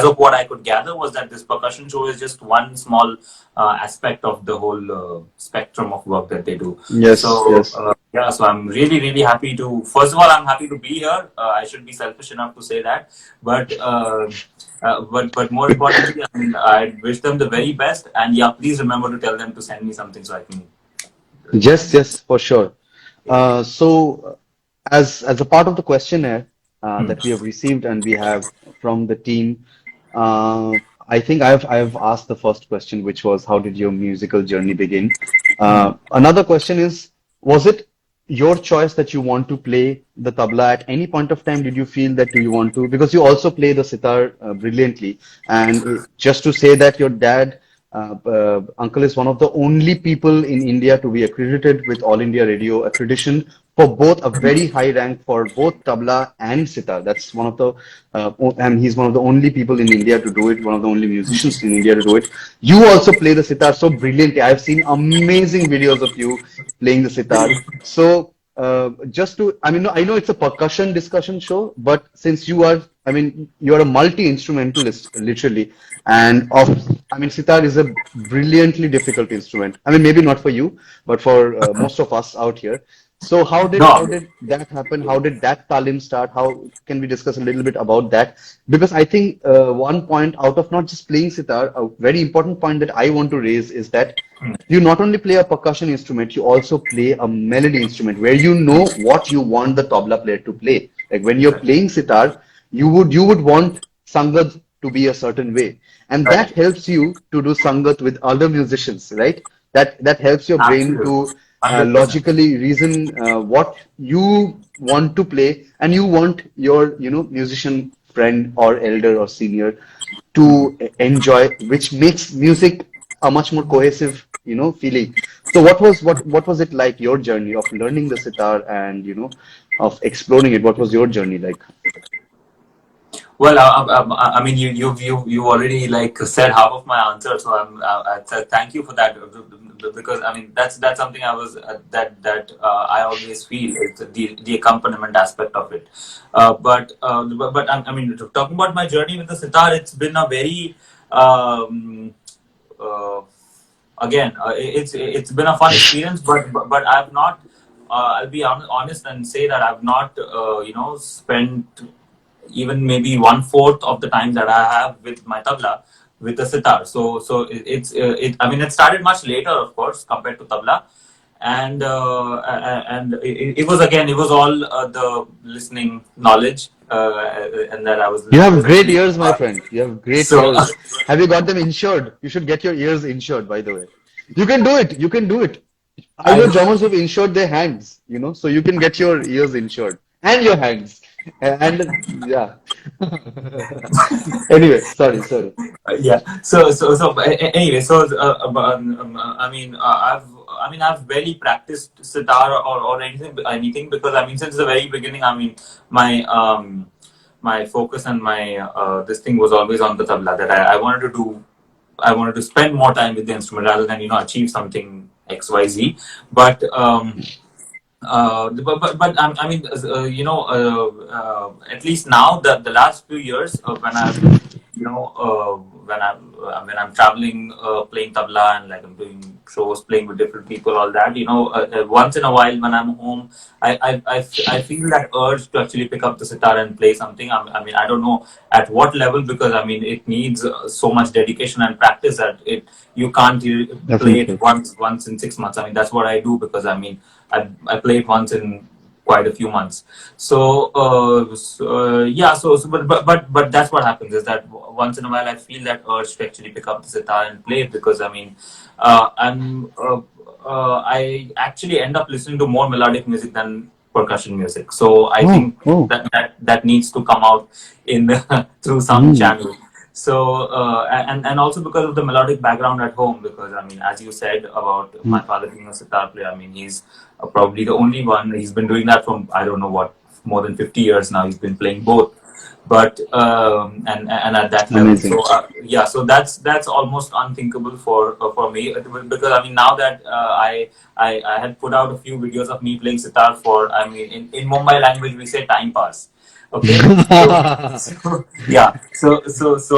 of what I could gather was that this percussion show is just one small aspect of the whole spectrum of work that they do. Yes, So yes. yeah, so I'm really really happy to. First of all, I'm happy to be here. I should be selfish enough to say that, but. But more importantly, I mean, I wish them the very best, and yeah, please remember to tell them to send me something so I can. Yes, yes, for sure. So, as a part of the questionnaire Hmm. that we have received and we have from the team, uh, I think I've asked the first question, which was, how did your musical journey begin? Another question is, was it your choice that you want to play the tabla at any point of time? Did you feel that do you want to, because you also play the sitar brilliantly, and just to say that your dad, uncle, is one of the only people in India to be accredited with All India Radio accreditation for both, a very high rank for both tabla and sitar. That's one of the and he's one of the only people in India to do it, one of the only musicians in India to do it. You also play the sitar so brilliantly. I've seen amazing videos of you playing the sitar. So, just to, I mean, I know it's a percussion discussion show, but since you are, I mean, you're a multi-instrumentalist, literally, and I mean, sitar is a brilliantly difficult instrument. I mean, maybe not for you, but for most of us out here. So, how No. did that happen? How did that talim start? How can we discuss a little bit about that? Because I think one point out of not just playing sitar, a very important point that I want to raise is that you not only play a percussion instrument, you also play a melody instrument where you know what you want the tabla player to play. Like when you're playing sitar, you would want sangat to be a certain way, and that Right. helps you to do sangat with other musicians, right? That helps your brain Absolutely. to 100%. logically reason what you want to play, and you want your musician friend or elder or senior to enjoy, which makes music a much more cohesive feeling. So what was it like, your journey of learning the sitar and of exploring it? What was your journey like? Well, I mean, you already like said half of my answer, so thank you for that, because I mean that's something I was I always feel is the accompaniment aspect of it. I mean, talking about my journey with the sitar, it's been a very um, uh, again, it's been a fun experience, but I've not. I'll be honest and say that I've not spent even maybe one fourth of the time that I have with my tabla with the sitar. So it. I mean, it started much later, of course, compared to tabla, and it was again, it was all the listening knowledge, and that I was You have great listening. ears, my friend. You have great So ears. Have you got them insured? You should get your ears insured, by the way. You can do it. You can do it. I I know drummers who've insured their hands, so you can get your ears insured and your hands. And yeah. Anyway, sorry. yeah. So anyway, I mean, I've barely practiced sitar or anything because I mean, since the very beginning, I mean, my my focus and my this thing was always on the tabla, that I wanted to do. I wanted to spend more time with the instrument rather than achieve something XYZ. But I mean, at least now the last few years when I've when I'm traveling, playing tabla, and like I'm doing shows, playing with different people, all that, once in a while when I'm home, I feel that urge to actually pick up the sitar and play something. I mean, I don't know at what level, because I mean it needs so much dedication and practice that you can't play it Definitely. once in 6 months. I mean, that's what I do, because I mean I played once in quite a few months. Yeah, but that's what happens, is that once in a while I feel that urge to actually pick up the sitar and play it, because I mean, I actually end up listening to more melodic music than percussion music. So I Oh, think oh. that needs to come out in through some Mm, channel. So and also because of the melodic background at home, because I mean, as you said about my mm. father being a sitar player, I mean, he's probably the only one. He's been doing that from I don't know what, more than 50 years now. He's been playing both, but and at that level. So Amazing. yeah, so that's almost unthinkable for me, because I mean, now that I had put out a few videos of me playing sitar for, I mean, in Mumbai language we say time pass. Okay, so yeah, so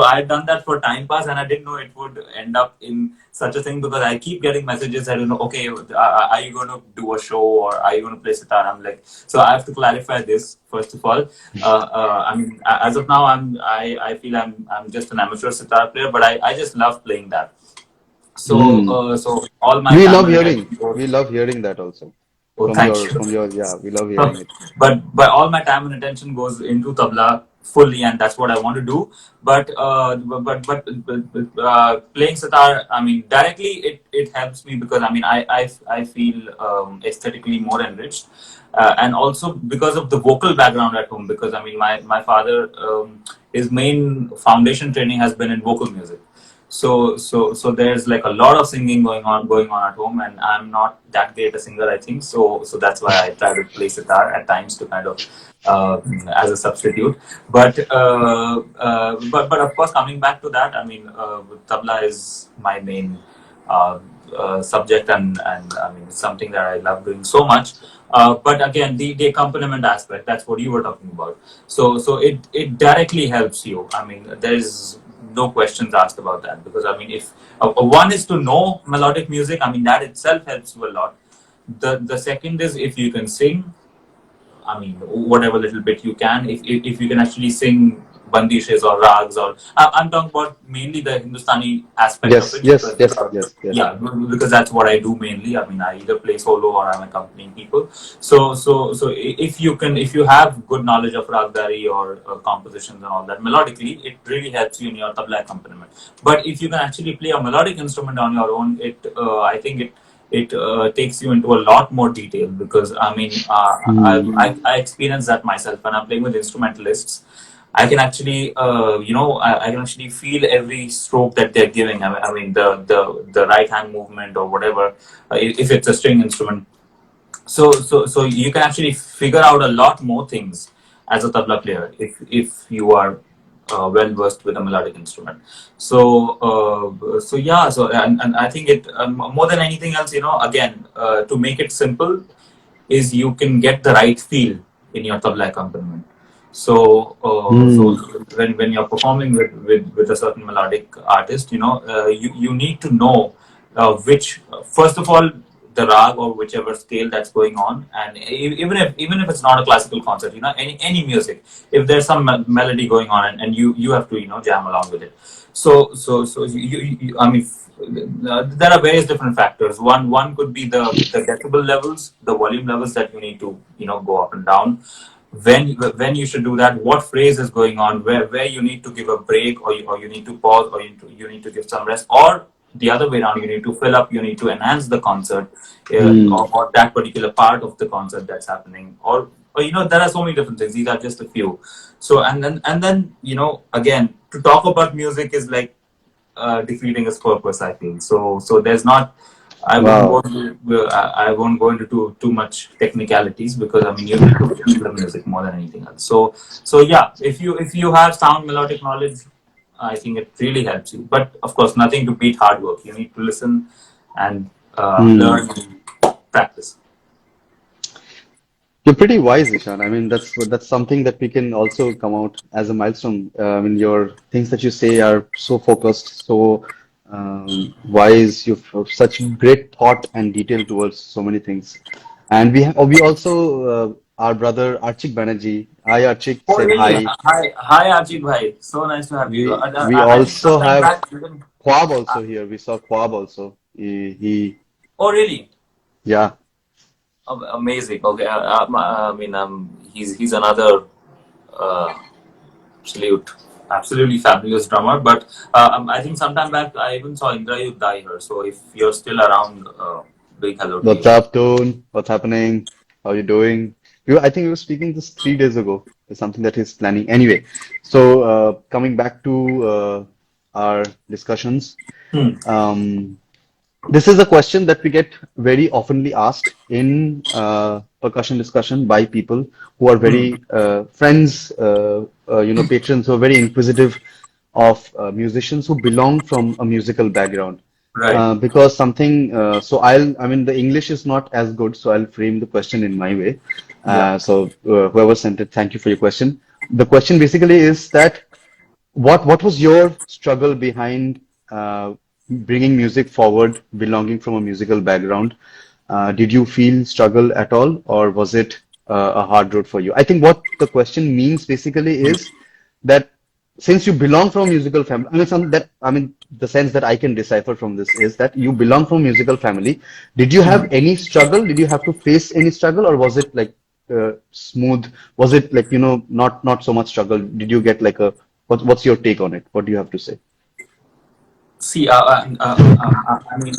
I had done that for time pass, and I didn't know it would end up in such a thing, because I keep getting messages that okay, are you going to do a show, or are you going to play sitar? I'm like, so I have to clarify this first of all. I mean, as of now, I feel I'm just an amateur sitar player, but I just love playing that. Mm. So all my We time love and attention hearing. goes. We love hearing that also Oh, from thank your you. from your yeah. We love hearing it. But all my time and attention goes into tabla, fully, and that's what I want to do. But playing sitar, I mean, directly it helps me because I mean I feel aesthetically more enriched, and also because of the vocal background at home. Because I mean my father, his main foundation training has been in vocal music. So there's like a lot of singing going on at home, and I'm not that great a singer, I think. So that's why I try to play sitar at times to kind of as a substitute. But of course, coming back to that, I mean, tabla is my main subject, and I mean, it's something that I love doing so much. But again, the accompaniment aspect, that's what you were talking about. So it directly helps you. I mean, there's no questions asked about that, because I mean, if one is to know melodic music, I mean, that itself helps you a lot. The second is if you can sing, I mean, whatever little bit you can. If you can actually sing bandishes or rags, or I'm talking about mainly the Hindustani aspect of Yes, it, yes, because yes, yes, yes. yeah, because that's what I do mainly. I mean, I either play solo or I'm accompanying people. If you have good knowledge of ragdari or compositions and all that melodically, it really helps you in your tabla accompaniment. But if you can actually play a melodic instrument on your own, I think it takes you into a lot more detail, because I mean, Hmm. I experienced that myself when I'm playing with instrumentalists. I can actually, I can actually feel every stroke that they're giving. I mean, the right hand movement or whatever, if it's a string instrument. So you can actually figure out a lot more things as a tabla player if you are well versed with a melodic instrument. So yeah. And I think it more than anything else, again, to make it simple, is you can get the right feel in your tabla accompaniment. So Hmm. when you're performing with a certain melodic artist, you need to know which, first of all, the rag or whichever scale that's going on, and even if it's not a classical concert, any music, if there's some melody going on, and you have to jam along with it. So I mean, there are various different factors. One could be the decibel levels, the volume levels that you need to go up and down. When you should do that, what phrase is going on, where you need to give a break, or you need to pause, or you need to give some rest, or the other way around, you need to fill up, you need to enhance the concert, Hmm. or that particular part of the concert that's happening, or there are so many different things. These are just a few. So and then again, to talk about music is like defeating its purpose, I feel. So there's not. Wow. I won't go into too much technicalities, because I mean you need to feel the music more than anything else. So yeah, if you have sound melodic knowledge, I think it really helps you. But of course, nothing to beat hard work. You need to listen and Hmm. learn and practice. You're pretty wise, Ishan. I mean, that's something that we can also come out as a milestone. I mean, your things that you say are so focused, so wise. You've such great thought and detail towards so many things. And we also our brother Archie Banerjee. Hi, Archie. Oh Said really? hi. Hi Ajit bhai. So nice to have you. We I think also sometime have back. Even, Quab uh, also here. We saw Quab also. oh really? Yeah. Amazing. Okay, I mean, he's another uh, absolute, absolutely fabulous drummer. But I think sometime back I even saw Indrayud die here. So if you're still around, big hello to What's you. up, Toon? What's happening? How you doing? I think we were speaking this 3 days ago. It's something that he's planning. Anyway, so coming back to our discussions, Hmm. um, this is a question that we get very oftenly asked in percussion discussion by people who are Hmm. very friends, patrons who are very inquisitive of musicians who belong from a musical background. Right. Because I mean, the English is not as good, so I'll frame the question in my way. Yeah. Whoever sent it, thank you for your question. The question basically is that what was your struggle behind bringing music forward, belonging from a musical background? Did you feel struggle at all, or was it a hard road for you? I think what the question means basically is that since you belong from a musical family, I mean, the sense that I can decipher from this is that you belong from a musical family. Did you have any struggle? Did you have to face any struggle, or was it like smooth? Was it like, not so much struggle? Did you get like what's your take on it? What do you have to say? See, I mean,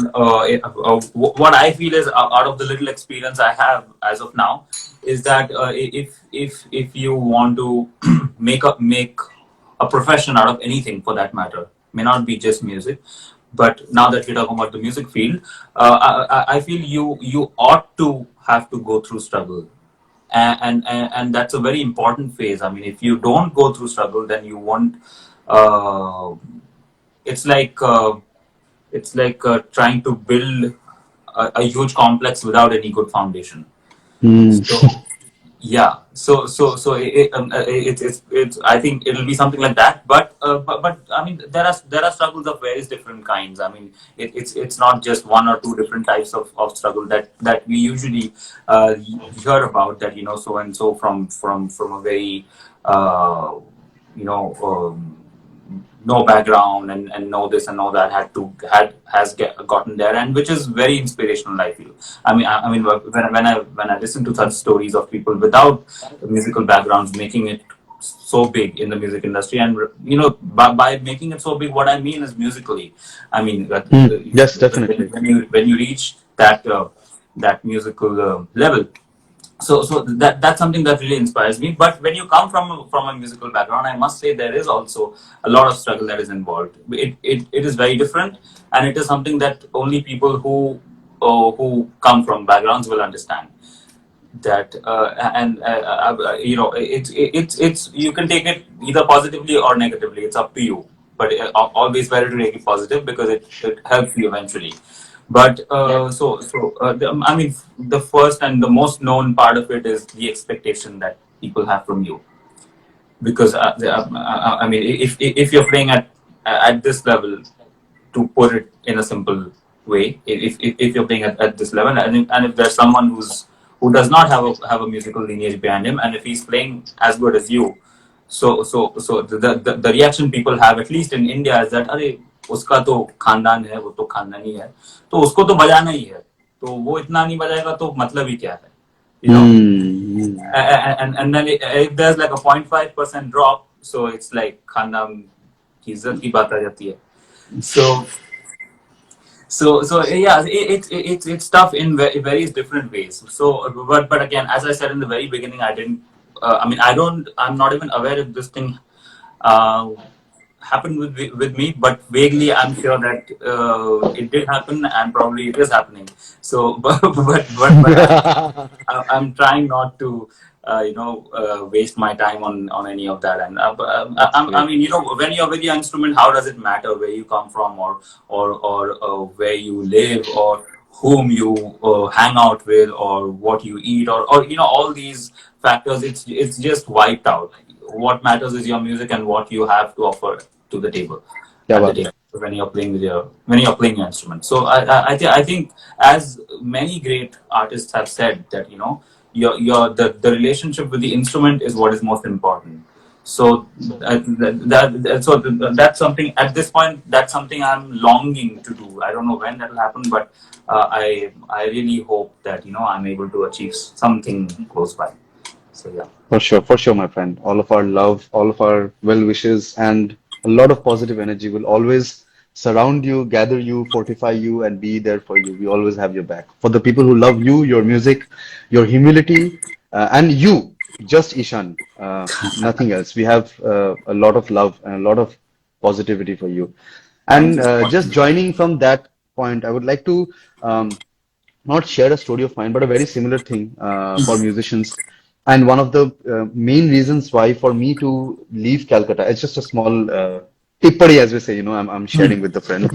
what I feel is out of the little experience I have as of now, is that if you want to make a profession out of anything for that matter, may not be just music, but now that we're talking about the music field, I feel you ought to have to go through struggle. And that's a very important phase. I mean, if you don't go through struggle, then you won't. Uh, it's like trying to build a huge complex without any good foundation. Hmm. So yeah, it's I think it'll be something like that. But I mean, there are struggles of various different kinds. I mean, it's not just one or two different types of struggle that we usually hear about, that so and so from a very uh, you know. No background and know this and know that gotten there, and which is very inspirational, I feel. I mean when I listen to such stories of people without musical backgrounds making it so big in the music industry, and by making it so big, what I mean is musically. I mean that Hmm. Yes, definitely. when you reach that musical level, so that's something that really inspires me. But when you come from a musical background, I must say there is also a lot of struggle that is involved. It is very different, and it is something that only people who come from backgrounds will understand. That and it's you can take it either positively or negatively. It's up to you. But always better to take it positive, because it helps you eventually. But I mean, the first and the most known part of it is the expectation that people have from you. Because I mean, if you're playing at this level, to put it in a simple way, if you're playing at this level, and if there's someone who does not have a musical lineage behind him, and if he's playing as good as you, so the reaction people have, at least in India, is that अरे उसका तो खानदान है, वो तो खानदानी है, तो उसको तो बजाना ही है, तो वो इतना नहीं बजाएगा तो मतलब ही क्या है, you know. Hmm. And then if there's like a 0.5% drop, so it's like खानदान की इज्जत की बात आ जाती है. So yeah, it's tough in various different ways. So but again, as I said in the very beginning, I didn't. I mean, I'm not even aware if this thing uh, happened with me, but vaguely I'm sure that it did happen, and probably it is happening. So I'm trying not to waste my time on any of that. And That's I great. mean, when you're with your instrument, how does it matter where you come from, or where you live, or whom you hang out with, or what you eat, or all these factors? It's just wiped out. What matters is your music and what you have to offer to the table, क्या at the बात है. table, when you're playing your instrument. So I think, as many great artists have said, that the relationship with the instrument is what is most important. So that's something, at this point, that's something I'm longing to do. I don't know when that'll happen, but I really hope that I'm able to achieve something close by. So yeah. For sure, my friend. All of our love, all of our well wishes, and a lot of positive energy will always surround you, gather you, fortify you, and be there for you. We always have your back. For the people who love you, your music, your humility, and you, just Ishaan, nothing else. We have a lot of love and a lot of positivity for you. Thank And you so much. just joining from that point, I would like to not share a story of mine, but a very similar thing for musicians. And one of the main reasons why for me to leave Calcutta, it's just a small tippari, as we say, I'm sharing with the friend.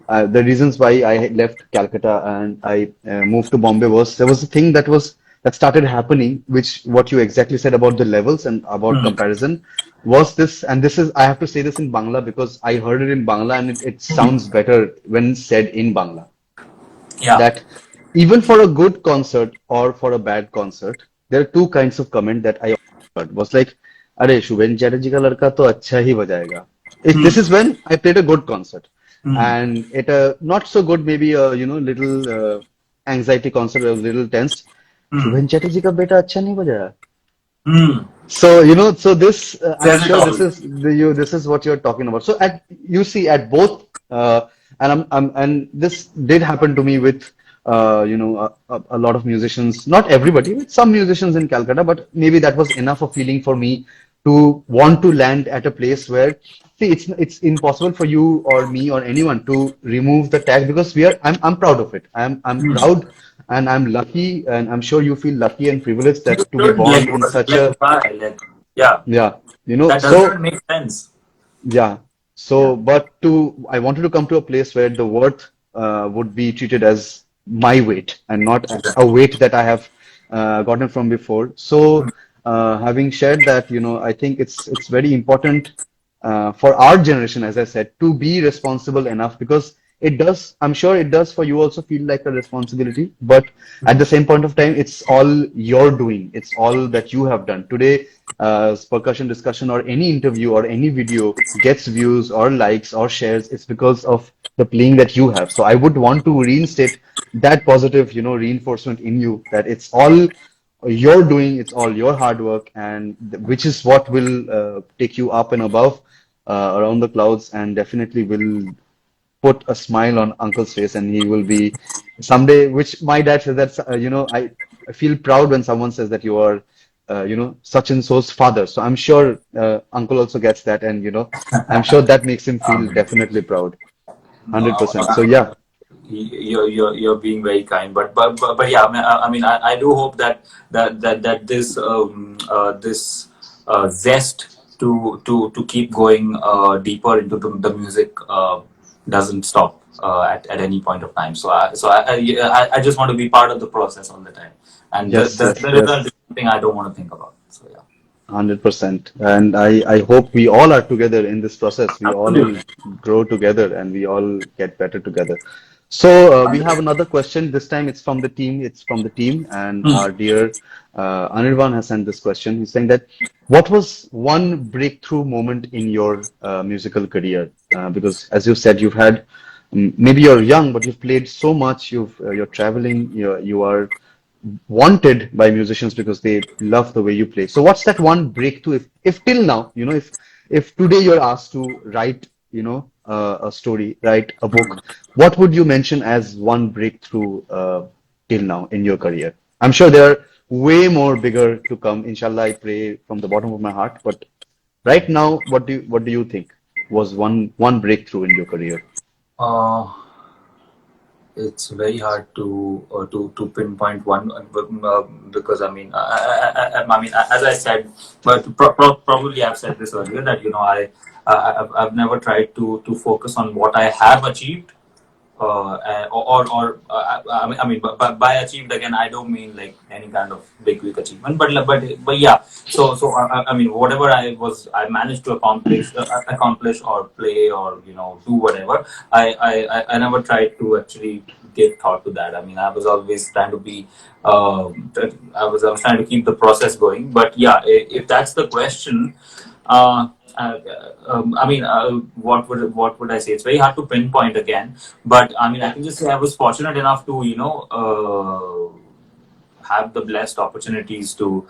Yeah. The reasons why I left Calcutta and I moved to Bombay was there was a thing that started happening, which what you exactly said about the levels and about Hmm. comparison was this, and this is I have to say this in Bangla because I heard it in Bangla and it sounds better when said in Bangla Yeah. that even for a good concert or for a bad concert, there are two kinds of comment that I heard was like, "अरे शुभेन चैटर्जी का लड़का तो अच्छा ही बजाएगा." This is when I played a good concert, Hmm. and it not so good, maybe a little anxiety concert, I was a little tensed. Shubhen Chatterjee का बेटा अच्छा नहीं बजाया. Hmm. So, so this, I'm Says it sure all. this is what you're talking about. So you see at both, and this did happen to me with, a lot of musicians, not everybody, with some musicians in Calcutta, but maybe that was enough a feeling for me to want to land at a place where, see, it's impossible for you or me or anyone to remove the tag because I'm proud of it. I'm Hmm. proud and I'm lucky, and I'm sure you feel lucky and privileged You that to be should born in such like a, why? Like, yeah, yeah, that doesn't so make sense. yeah. Yeah. So, but I wanted to come to a place where the worth would be treated as my weight and not a Exactly. weight that I have gotten from before. So, having shared that, I think it's very important for our generation, as I said, to be responsible enough because it does, I'm sure it does for you also feel like a responsibility, but at the same point of time, it's all you're doing. It's all that you have done. Today, percussion discussion or any interview or any video gets views or likes or shares, it's because of the playing that you have. So I would want to reinstate that positive, reinforcement in you that it's all you're doing, it's all your hard work, and which is what will take you up and above around the clouds and definitely will put a smile on uncle's face and he will be someday, which my dad says that, I feel proud when someone says that you are, such and so's father. So I'm sure uncle also gets that and, I'm sure that makes him feel Um, definitely proud. no, 100%. So yeah, you're being very kind, but yeah, I do hope that this this zest to keep going deeper into the music doesn't stop at any point of time. I just want to be part of the process all the time, and yes, the yes, result yes. is something I don't want to think about. So yeah, 100%. And I hope we all are together in this process. We all absolutely. grow together and we all get better together. So we have another question. This time it's from the team. It's from the team. And Hmm. our dear Anirban has sent this question. He's saying that what was one breakthrough moment in your musical career? Because as you said, you've had maybe you're young, but you've played so much. You're traveling. You are wanted by musicians because they love the way you play. So what's that one breakthrough if till now, if today you're asked to write, a story, write a book, what would you mention as one breakthrough till now in your career? I'm sure there are way more bigger to come. Inshallah, I pray from the bottom of my heart. But right now, what do you think was one breakthrough in your career? Uh, it's very hard to pinpoint one because as I said, but probably I've said this earlier that I've never tried to focus on what I have achieved but by achieved again, I don't mean like any kind of big achievement, but yeah. Whatever I managed to accomplish or play or do whatever. I never tried to actually give thought to that. I mean, I was always trying to be, I was trying to keep the process going. But yeah, if that's the question. Uh, what would I say? It's very hard to pinpoint again, but I mean, I can just say I was fortunate enough to have the blessed opportunities to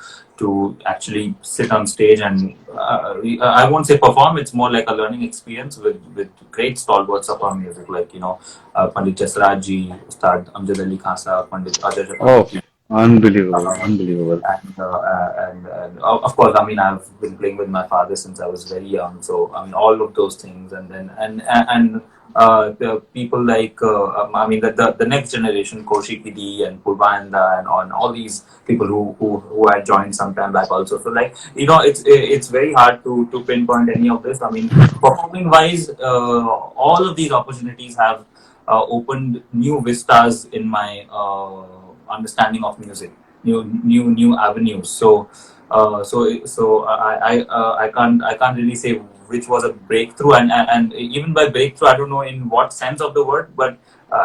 actually sit on stage and I won't say perform. It's more like a learning experience with great stalwarts of our music, like Pandit Jasraj ji, Ustad Amjad Ali Khan Sahab, Pandit Ajay Oh, Chakraborty. unbelievable, Uh, unbelievable. and of course, I mean, I've been playing with my father since I was very young. So I mean, all of those things, and then the people like the next generation, Koshi Kidi and Purvanda and all these people who had joined some time back also. So like it's very hard to pinpoint any of this. I mean, performing wise, all of these opportunities have opened new vistas in my understanding of music, new avenues. I can't really say which was a breakthrough, and even by breakthrough, I don't know in what sense of the word, but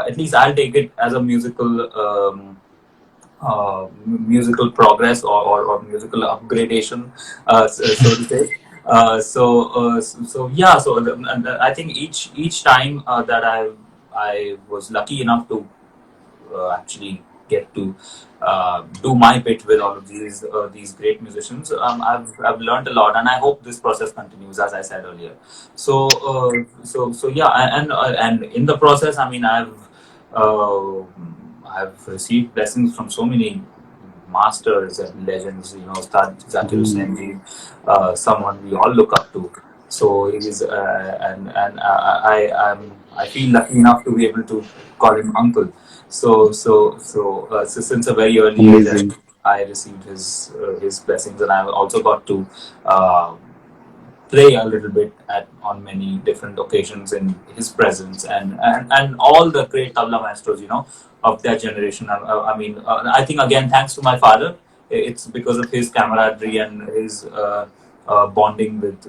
at least I'll take it as a musical progress or musical upgradation, so to say. Yeah. And I think each time that I was lucky enough to actually get to do my bit with all of these great musicians. I've learned a lot, and I hope this process continues, as I said earlier. So yeah, and in the process, I mean, uh, I've received blessings from so many masters and legends. You know, Ustad Zakir Hussain ji, someone we all look up to. So he's I feel lucky enough to be able to call him uncle. So since a very early age, Amazing. I received his blessings, and I also got to uh, play a little bit on many different occasions in his presence, and all the great tabla maestros, you know, of that generation. I mean, I think again, thanks to my father, it's because of his camaraderie and his bonding with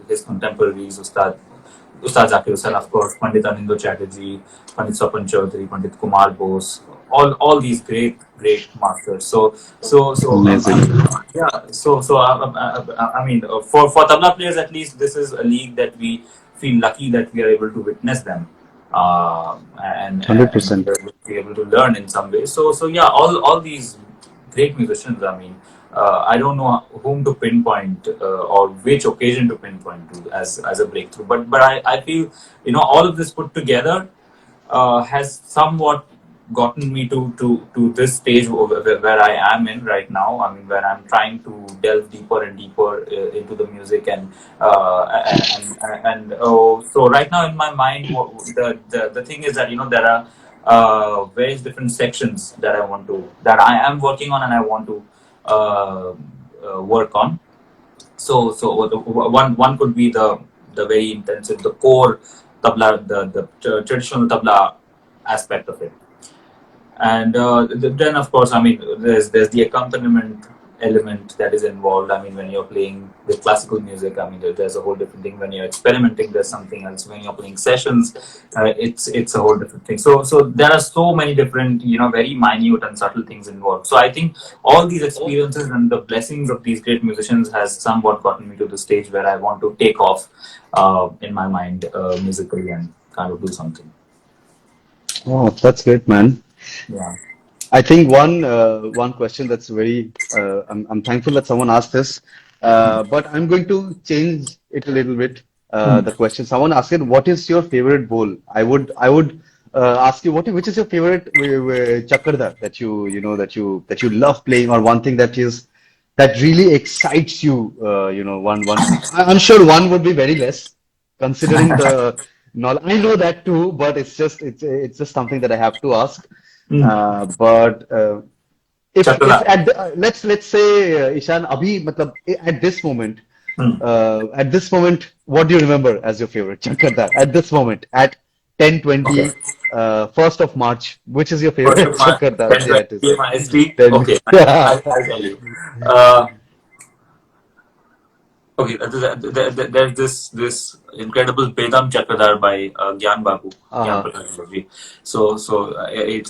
his contemporaries, Ustad Zakir Hussain, of course, Pandit Anindya Chatterjee, Pandit Swapan Chaudhary, Pandit Kumar Bose, all these great masters. I Amazing. mean, yeah. I mean, for tabla players at least, this is a league that we feel lucky that we are able to witness them, and 100%. be able to learn in some way. So yeah, all these great musicians. I mean, I don't know whom to pinpoint or which occasion to pinpoint to as a breakthrough, but I feel, you know, all of this put together has somewhat gotten me to this stage where I am in right now. I mean, where I'm trying to delve deeper and deeper into the music, and so right now in my mind, the thing is that, you know, there are various different sections that I am working on and I want to work on. One could be the very intensive, the core tabla, the traditional tabla aspect of it. And then, of course, I mean, there's the accompaniment element that is involved. I mean, when you're playing with classical music, I mean, there's a whole different thing. When you're experimenting, there's something else. When you're playing sessions, it's a whole different thing. So there are so many different, you know, very minute and subtle things involved. So I think all these experiences and the blessings of these great musicians has somewhat gotten me to the stage where I want to take off in my mind musically and kind of do something. Oh, that's great, man. Yeah. I think one question that's very I'm thankful that someone asked this, but I'm going to change it a little bit. The question someone asked it, what is your favorite bowl? I would ask you which is your favorite chakarda that you know that you love playing, or one thing that really excites you. One I'm sure one would be very less considering the knowledge. I know that too, but it's just something that I have to ask. But if Chakra. let's say Ishan, abhi, matlab, at this moment, what do you remember as your favorite Chakrada at this moment at 10:20, Okay. 1st of March? Which is your First favorite of my Chakrada? 10 Yeah, it is PM IST. 10. Okay, I'll tell you. Uh, okay, there's this incredible Bedam Chakradar by Gyan Uh-huh. Prakash Banerjee.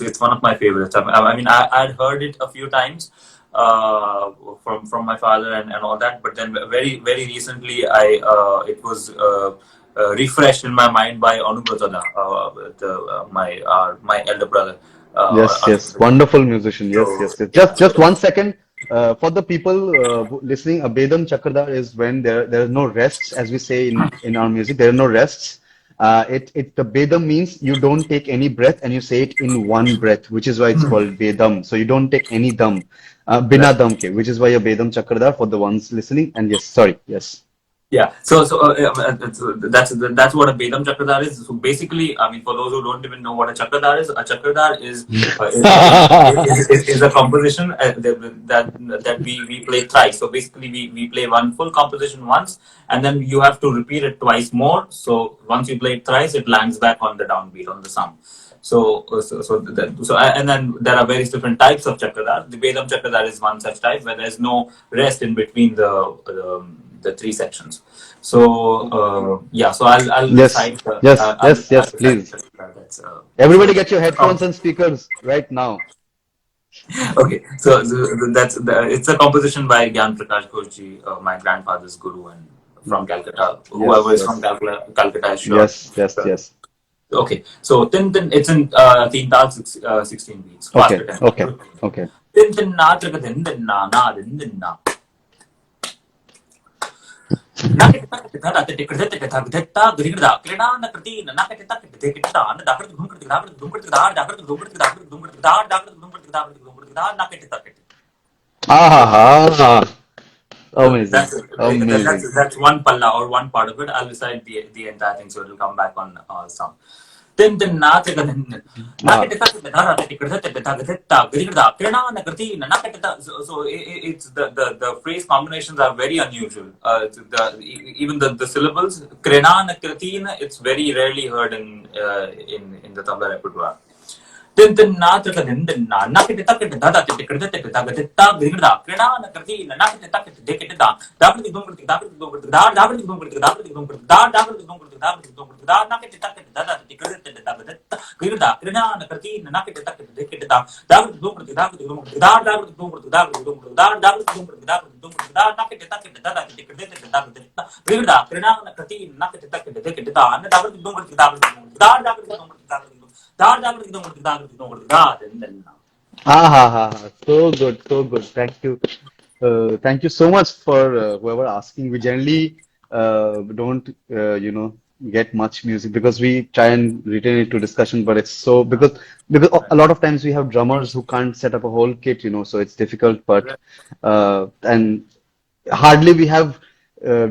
It's one of my favorites. I mean, I'd heard it a few times from my father and all that, but then very recently it was refreshed in my mind by Anubhatada, my elder brother. Yes, Archie yes. Banerjee. Wonderful musician. Yes, So yes, yes. yeah, Just 1 second. For the people listening, a Bedam Chakradar is when there are no rests, as we say in our music. There are no rests. The Bedam means you don't take any breath and you say it in one breath, which is why it's called Bedam. So you don't take any dam, bina right. dam ke, which is why a Bedam Chakradar for the ones listening. And yes, sorry, yes. Yeah, that's what a Bedam Chakradar is. So basically, I mean, for those who don't even know what a Chakradar is a composition that we play thrice. So basically, we play one full composition once, and then you have to repeat it twice more. So once you play it thrice, it lands back on the downbeat on the sum. And then there are various different types of Chakradar. The Bedam Chakradar is one such type where there's no rest in between the three sections. Yeah, so I'll Yes, recite yes, yes, I'll yes, recite please. that's Everybody get your headphones and speakers right now. okay. It's a composition by Gyan Prakash Ghosh, my grandfather's guru, and from Calcutta. Whoever Yes, is from yes, Calcutta is sure. yes, yes, yes. Okay, so tin it's in teen tal 16 beats, faster Okay, tempo. okay, okay. Tin tin na trika tin na din na. Ah, So amazing, amazing. that's one palla or one part of it. I'll recite the entire thing, so it'll come back on some. Then na te gan na ke Ah, te ta na te ke te ta ke ta gri da krena na krti na ke ta so it's the phrase combinations are very unusual. Even the syllables krena na krti it's very rarely heard in the tabla repertoire. Tin tin na tin tin na na ke ta ke da da te ke te ta ke ta gri da krena na krti na ke ta ke de ke da da ke dum da ke dum da ke dum da ke dum da ke dum da na ke ta ke da da te ke te ta ke ta gri da krena na krti na ke ta ke de ke da da ke dum da ke dum da ke dum da ke dum da na ke ta ke da da te ke te ta ke ta gri da krena na krti na ke ta ke de ke da na da ke dum da ke dum So good, so good. Thank you. Thank you so much for whoever asking. We generally don't, get much music because we try and retain it to discussion, but it's so because a lot of times we have drummers who can't set up a whole kit, so it's difficult. But and hardly we have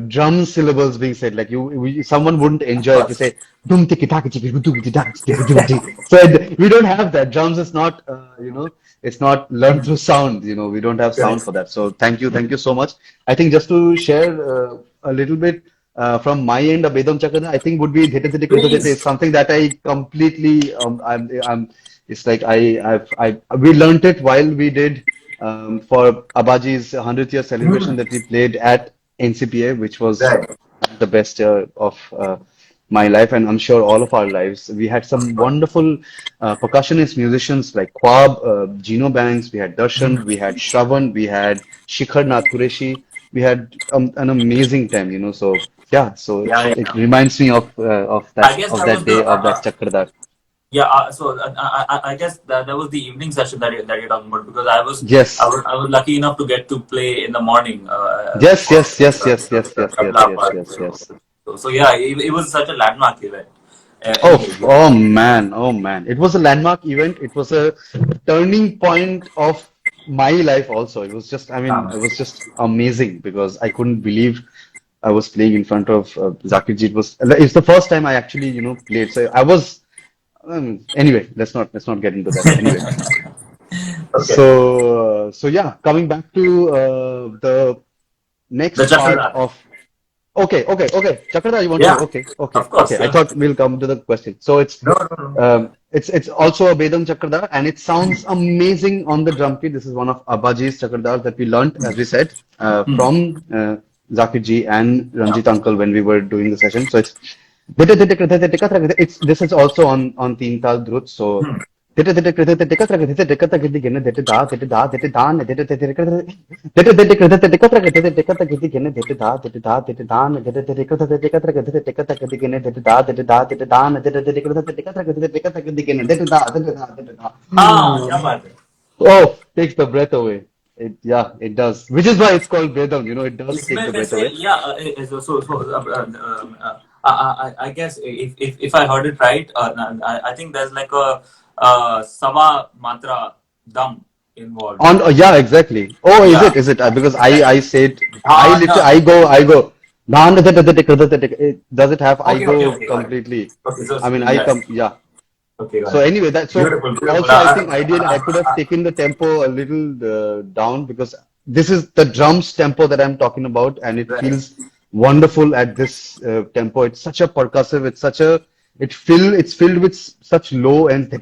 drum syllables being said. Like someone wouldn't enjoy if you say dum tiki taka tiki dum tiki taka tiki dum tiki. So we don't have that. Drums is not, it's not learned through sound. We don't have sound for that. So thank you so much. I think just to share a little bit from my end, a Bedam Chakra, I think would be Dhete Dhete Krita Dhete is Please. something that I completely it's like we learnt it while we did for Abaji's 100th year celebration that we played at NCPA, which was Right. the best year of my life, and I'm sure all of our lives. We had some wonderful percussionist musicians like Quab, Gino Banks, we had Darshan, we had Shravan, we had Shikhar Nath Qureshi. We had an amazing time, So yeah, so Yeah, it yeah. reminds me of I that guess of that was that the day of that Chakradar. yeah. So I guess that was the evening session that you're talking about because Yes, I was lucky enough to get to play in the morning yes, for yes, yes, yes, yes, the yes, yes, tabla yes, part. yes, yes. So yeah, it was such a landmark event. Oh, Anyway, yeah. oh man, oh man. It was a landmark event. It was a turning point of my life also. It was just, I mean, it was just amazing because I couldn't believe I was playing in front of Zakirji. It's the first time I actually, played. So I was, anyway, let's not get into that. Anyway, Okay. so yeah, coming back to the The next part Chakra. of okay. Chakrada, you want to? Yeah, Okay, of okay, course. okay. I Yeah. thought we'll come to the question. So No, no, no. it's also a Bedam Chakradar, and it sounds amazing on the drum kit. This is one of Abaji's Chakradars that we learnt, as we said, from Zakir ji and Yeah. Ranjit uncle when we were doing the session. So it's this is also on Teen Tal Drut. So क्या बात है Oh, takes the breath away. Yeah, it does. Which is why it's called Vedam. It does take इसमें the breath वैसे away. या I guess if I heard it right, I think there's like a sama matra dum involved. Yeah, exactly. Oh, is Yeah, it? Is it? Because right. I said I Dhana. literally I go. Does it have I Okay, go okay, got it. completely? Okay, so I mean I yes, come yeah. okay, got So it. anyway, that so Beautiful, beautiful. also I think ideally I could have taken the tempo a little down because this is the drums tempo that I'm talking about, and it Right. feels wonderful at this tempo. It's such a percussive. It's filled with such low and so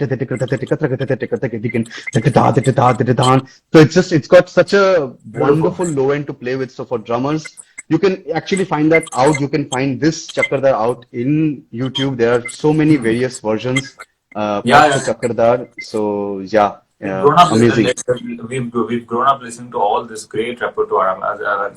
it's got such a Beautiful. wonderful low end to play with. So for drummers, you can actually find that out. You can find this Chakradar out in YouTube. There are so many various versions Yeah, of the yeah. Chakradar. So yeah. We've Yeah, grown up. amazing. We've grown up listening to all this great repertoire. I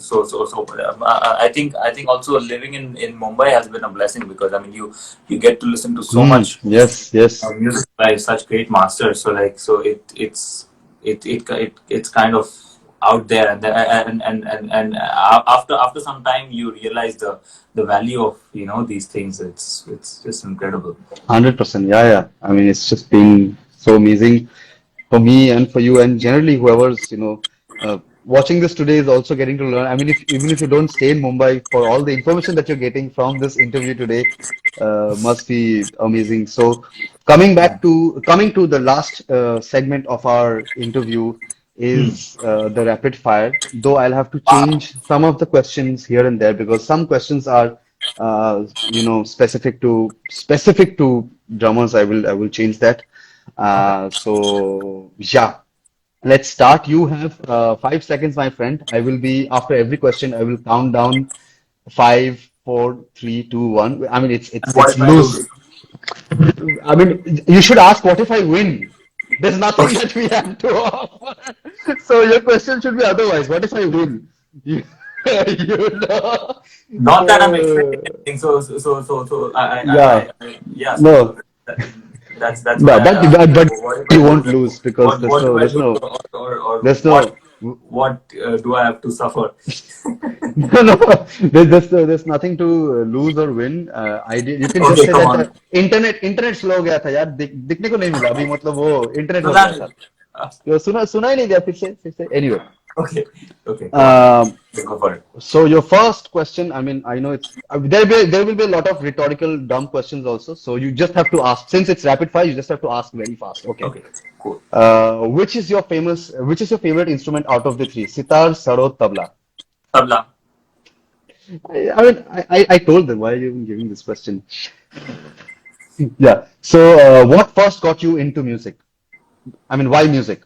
think also living in Mumbai has been a blessing because I mean you get to listen to so Mm, much yes, yes. music by such great masters. It's kind of out there, and after some time you realize the value of these things. It's just incredible. 100%. Yeah, yeah. I mean, it's just been so amazing for me and for you, and generally whoever's, watching this today is also getting to learn. I mean, if even if you don't stay in Mumbai, for all the information that you're getting from this interview today, must be amazing. So, coming to the last segment of our interview is the rapid fire. Though I'll have to change some of the questions here and there because some questions are specific to drummers. I will change that. Okay. So yeah, let's start. You have 5 seconds, my friend. I will be after every question. I will count down five, four, three, two, one. I mean, it's it's What it's if I loose. lose? I mean, you should ask, what if I win? There's nothing Okay. that we have to offer. So your question should be otherwise. What if I win? You, you know. Not that I'm expecting So anything. So yeah, yeah. So no, that's why but I but asked. but, but What if I you won't lose? lose because there's What do no I there's lose, no or there's what no do I have to suffer? no, no, there's nothing to lose or win. You can just Okay, say come that on. Internet slow हो गया था यार दिखने को नहीं मिला अभी मतलब वो इंटरनेट हो सुना गया नहीं। था तो सुना ही नहीं गया फिर से anyway. Okay, okay, come on. um, Let's go for it. so your first question, I mean, I know it's there will be a lot of rhetorical dumb questions also, so you just have to ask, since it's rapid fire, you just have to ask very fast. Okay. Okay, cool. Which is your favorite instrument out of the three? Sitar, sarod, tabla. Tabla. I mean, I told them, why are you even giving this question? Yeah. So, what first got you into music? I mean, why music?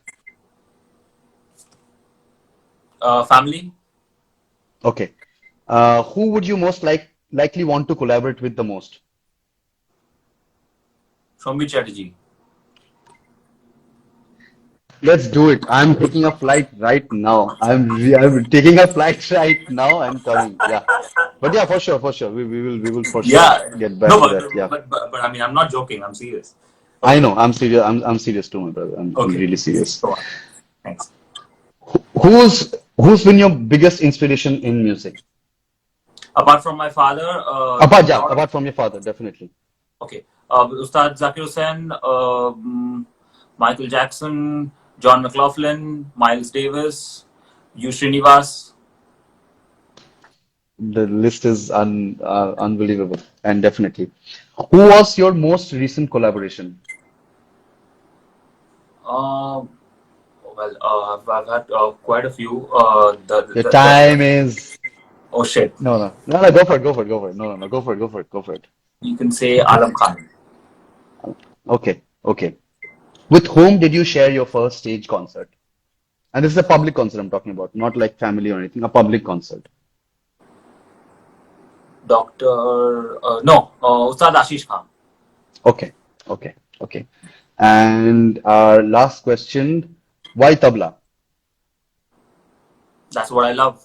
Family. Okay. Who would you most likely want to collaborate with the most? Shombi Chatterjee. Let's do it. I'm taking a flight right now. I'm taking a flight right now. I'm coming. Yeah. But yeah, for sure, for sure. We will for sure Yeah. get No, back to that. Yeah. but I mean, I'm not joking. I'm serious. I Okay. know. I'm serious. I'm serious too, my brother. I'm Okay. really serious. Go on. Thanks. Who's been your biggest inspiration in music? Apart from my father, Apart, yeah, lot of apart from your father, definitely. okay. Ustad Zakir Hussain, Michael Jackson, John McLaughlin, Miles Davis, U. Srinivas. The list is unbelievable, and definitely. Who was your most recent collaboration? Uh, well, I've had quite a few. Your time is Oh shit. no. Go for it. Go for it. Go for it. No. Go for it. Go for it. Go for it. You can say Alam Khan. Okay. Okay. With whom did you share your first stage concert? And this is a public concert I'm talking about, not like family or anything. A public concert. Ustad Ashish Khan. Okay. Okay. Okay. And our last question: why tabla? That's what I love.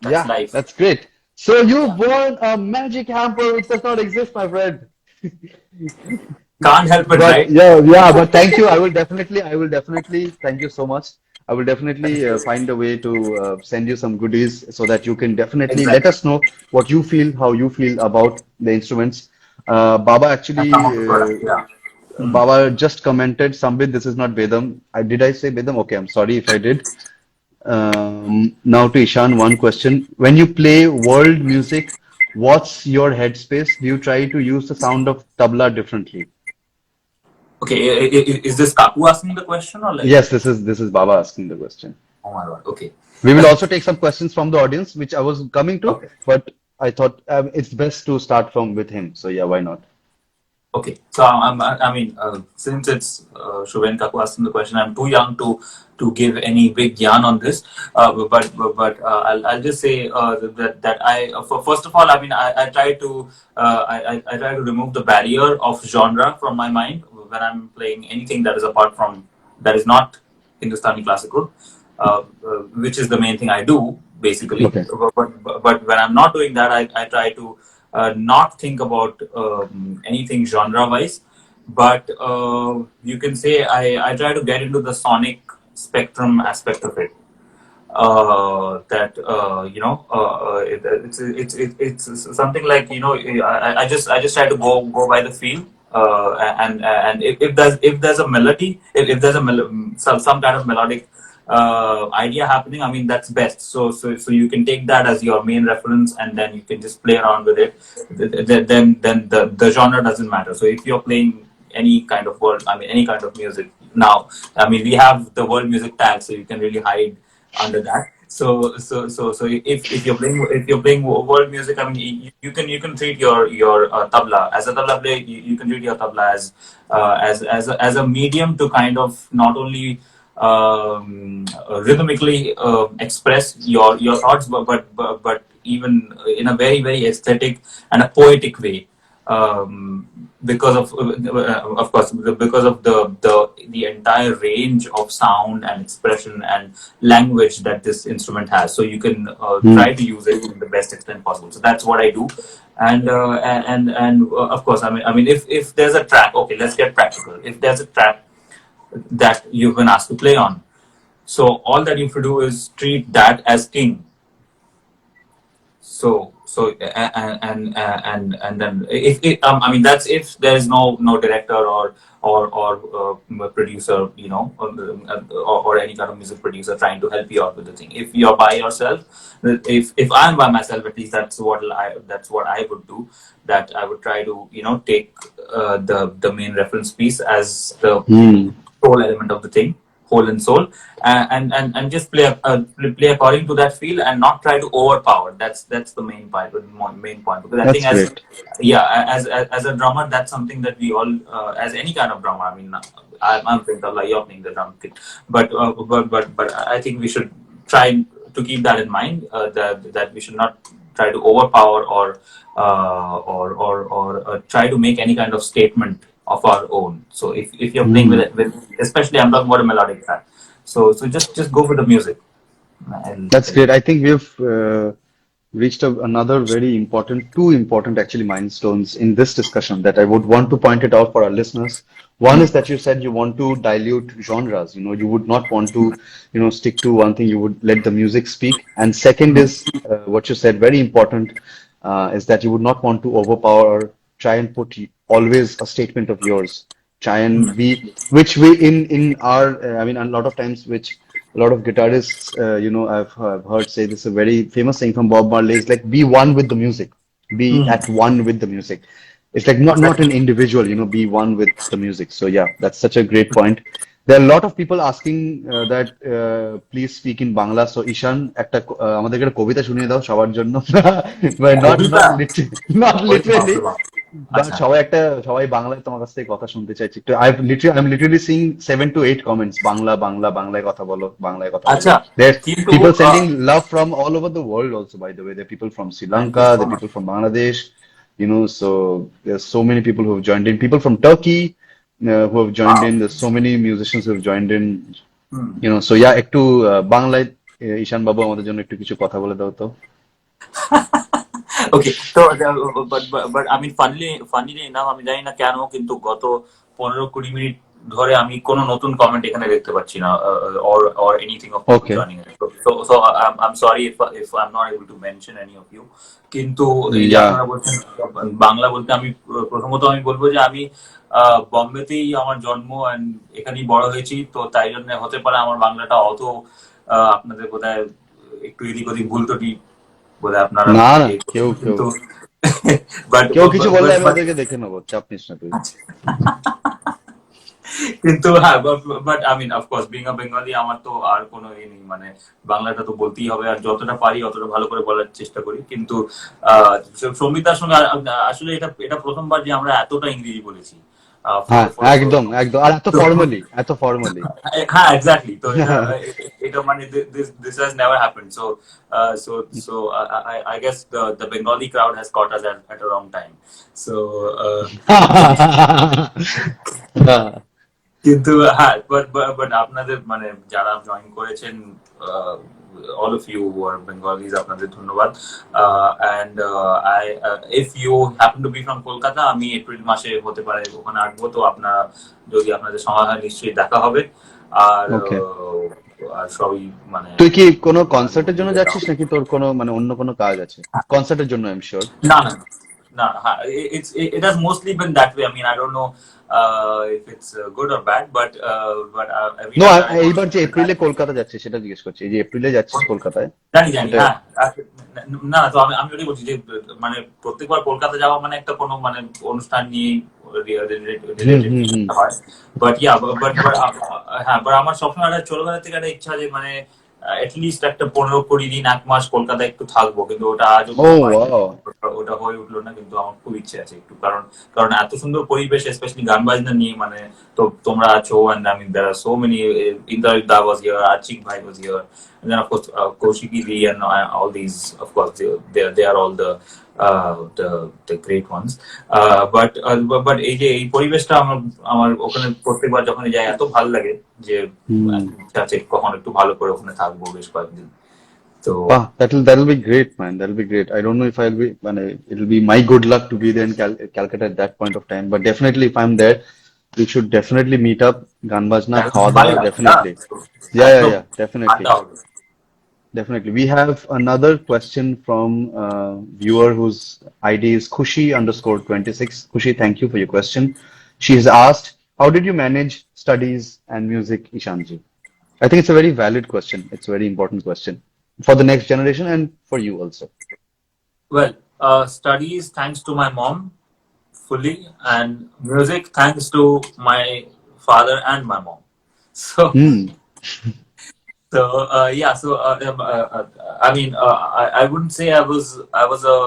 That's Yeah, life. that's great. So Yeah. you've won a magic hamper which does not exist, my friend. Can't help it, But right? yeah, but thank you. I will definitely thank you so much. I will definitely find a way to send you some goodies so that you can definitely let Exactly. us know what you feel, how you feel about the instruments. Baba And some actually, of the products. Yeah. Hmm. Baba just commented, Sambit, this is not Vedam. Did I say Vedam? Okay, I'm sorry if I did. Now to Ishan, one question. When you play world music, what's your headspace? Do you try to use the sound of tabla differently? Okay. Is this Kaku asking the question or like? Yes, this is Baba asking the question. Oh my god. Okay. We will also take some questions from the audience, which I was coming to, Okay. but I thought it's best to start from with him. So yeah, why not? Okay, so I mean, since it's Shubhen Kaku asking the question, I'm too young to give any big yarn on this. But I'll just say that first of all, I mean, I try to I try to remove the barrier of genre from my mind when I'm playing anything that is apart from that is not Hindustani classical, which is the main thing I do basically. Okay. But when I'm not doing that, I try to not think about anything genre wise, but you can say I try to get into the sonic spectrum aspect of it. That it's something like, I just try to go by the feel, and if there's a melody, if there's some kind of melodic idea happening, I mean that's best. So you can take that as your main reference, and then you can just play around with it. Then the genre doesn't matter. So if you're playing any kind of any kind of music now, I mean we have the world music tag, so you can really hide under that. So if you're playing world music, I mean you can treat your tabla as a tabla player. You can treat your tabla as a medium to kind of not only rhythmically express your thoughts, but even in a very very aesthetic and a poetic way. Because of course, because of the entire range of sound and expression and language that this instrument has, so you can try to use it in the best extent possible. So that's what I do, and of course, I mean, if there's a track, okay, let's get practical. If there's a track that you've been asked to play on, so all that you have to do is treat that as king. And then I mean that's if there is no director or producer, or any kind of music producer trying to help you out with the thing. If you're by yourself, if I'm by myself, at least that's what I would do. That I would try to take the main reference piece as the whole element of the thing, whole and soul, and just play according to that feel, and not try to overpower. That's the main point. Because I think as a drummer, that's something that we all, as any kind of drummer. I mean, I'm playing tabla, you're playing the drum kit, but I think we should try to keep that in mind. That we should not try to overpower or try to make any kind of statement of our own. So if you're playing with especially I'm talking about a melodic track. So just go with the music. That's great. I think we've reached another two important actually milestones in this discussion that I would want to point it out for our listeners. One is that you said you want to dilute genres. You would not want to, stick to one thing. You would let the music speak. And second is what you said, very important, is that you would not want to overpower or try and put always a statement of yours. Try and be, which we in our, I mean, a lot of times, which a lot of guitarists, I've heard say this is a very famous saying from Bob Marley, is like be one with the music, be at one with the music. It's like not an individual, be one with the music. So yeah, that's such a great point. There are a lot of people asking that please speak in Bangla. So Ishaan, আমাদেরকে একটা কবিতা শুনিয়ে দাও সবার জন্য, but not literally. But সবাই বাংলায় তোমার কাছ থেকে কথা শুনতে চাইছি। I'm literally seeing 7 to 8 comments. বাংলায় কথা বলো, বাংলায় কথা বলো. There's people sending love from all over the world also, by the way. There are people from Sri Lanka, there are people from Bangladesh, so there's so many people who have joined in. People from Turkey who have joined in. There's so many musicians who have joined in. So yeah, একটু বাংলায় ঈশান বাবু আমাদের জন্য একটু কিছু কথা বলে দাও তো। Okay, so but I mean, funnily enough, আমি জানি না কেন, কিন্তু গত 15-20 মিনিট ধরে আমি কোনো নতুন কমেন্ট এখানে দেখতে পাচ্ছি না, or anything of joining it. So I'm sorry if I'm not able to mention any of you. কিন্তু আপনারা বলছেন বাংলা বলতে, আমি প্রথমত আমি বলবো যে আমি বম্বেতেই আমার জন্ম, and এখানেই বড় হয়েছি, তো তাই জন্য হতে পারে আমার বাংলাটা অত আপনাদের বোধহয় একটু এদিক ওদিক ভুল ত্রুটি বোধহয় আপনারা কেউ কিছু বললে আমি ওদেরকে দেখে নেবো, চাপ নিস না তুই। কিন্তু হ্যাঁ, but I mean of course being a Bengali, আমার তো আর কোনো নেই, মানে বাংলাটা তো বলতেই হবে, আর যতটা পারি অতটা ভালো করে বলার চেষ্টা করি। কিন্তু সৌমিতার সঙ্গে আসলে এটা প্রথমবার যে আমরা এতটা ইংরেজি বলেছি। হ্যাঁ, for a so একদম long. একদম, আর এত ফর্মালি হ্যাঁ, exactly. তো এটা মানে this has never happened. I guess the Bengali crowd has caught us at a wrong time. So কিন্তু হ্যাঁ, but আপনাদের মানে যারা জয়েন করেছেন, all of you who are Bengalis, আপনাদের ধন্যবাদ। And if you happen to be from Kolkata, আমি April মাসে হতে পারে ওখানে আসবো, তো আপনারা যদি আপনাদের সময় হয় নিশ্চয়ই দেখা হবে। আর ওকে, আর সবই মানে তুই কি কোনো কনসার্টের জন্য বন্ধুদের যাচ্ছিস নাকি তোর কোনো মানে অন্য কোনো কাজ আছে? কনসার্টের জন্য I am sure. No, no, no. It has mostly been that way. I mean, I don't know if it's good or bad, but every no, time that I go to এইবার যে that, এপ্রিলে কলকাতা যাচ্ছিস সেটা জিজ্ঞেস করছি, এই যে এপ্রিলে যাচ্ছিস কলকাতায় জানি জানি সেটা। হ্যাঁ। না, তো আমি ওটাই বলছি যে মানে প্রত্যেকবার কলকাতা যাওয়া মানে একটা কোনো মানে অনুষ্ঠান নিয়ে হুম রিলেটেড হুম কিছু হুম একটা হয়। বাট ইয়া, হ্যাঁ, বাট আমার সবসময় একটা ছোটবেলা থেকে একটা ইচ্ছা যে মানে লিস্ট একটা 15-20 দিন 1 মাস কলকাতায় একটু থাকবো, কিন্তু ওটা আজ ও অব্দি হয়নি। ওয়াও। ওটা হয়ে উঠলো না, কিন্তু আমার খুব ইচ্ছে আছে একটু, কারণ কারণ এত সুন্দর পরিবেশ, স্পেশালি গান বাজনা নিয়ে, মানে তো তোমরা আছো, and I mean there are so many. Indrajit Da was here, Archie Bhai was here, and then of course Kaushiki Ji and all these, of course they are all the great ones. But এই যে এই পরিবেশটা আমার আমার ওখানে প্রত্যেকবার যখন যাই এত ভালো লাগে যে হুম। ইচ্ছা আছে কখন একটু ভালো করে ওখানে থাকবো বেশ কয়েকদিন। তো Wow, that'll be great, man. That'll be great. I don't know if I'll be, it'll be my good luck to be there in Calcutta at that point of time. But definitely, if I'm there, we should definitely meet up. Gan bajna, khawa ভালো dawa, লাগে না? definitely. Yeah, yeah, একদম yeah, definitely, আড্ডা হবে। definitely. We have another question from viewer whose ID is Khushi_26. Khushi, thank you for your question. She has asked, how did you manage studies and music, Ishanji? I think it's a very valid question. It's a very important question for the next generation and for you also. Well, studies thanks to my mom fully, and music thanks to my father and my mom. So Hmm. yeah, I mean, I wouldn't say I was a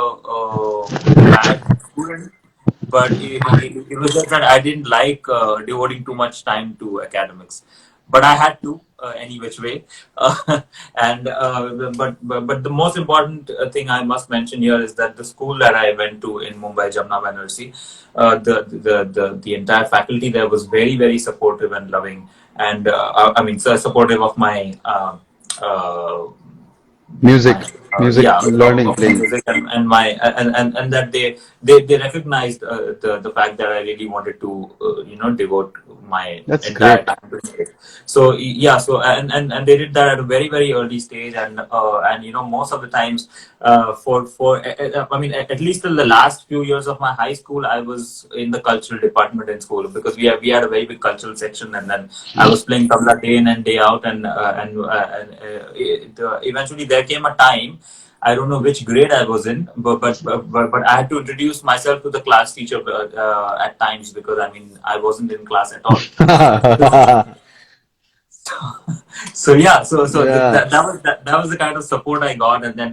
bad student, but it was just that I didn't like devoting too much time to academics. But I had to any which way. And but the most important thing I must mention here is that the school that I went to in Mumbai, Jamna Banerjee, the entire faculty there was very supportive and loving, and I mean so supportive of my Music, my music, yeah, learning, of my playing. music, and my and that they recognized the fact that I really wanted to devote my That's entire great. time to it. So yeah, so and they did that at a very early stage, and most of the times for I mean at least in the last few years of my high school, I was in the cultural department in school, because we had a very big cultural section, and then I was playing tabla day in and day out, and eventually there came a time, I don't know which grade I was in, but I had to introduce myself to the class teacher at times, because I mean I wasn't in class at all. So yeah, so Yeah. that was the kind of support I got, and then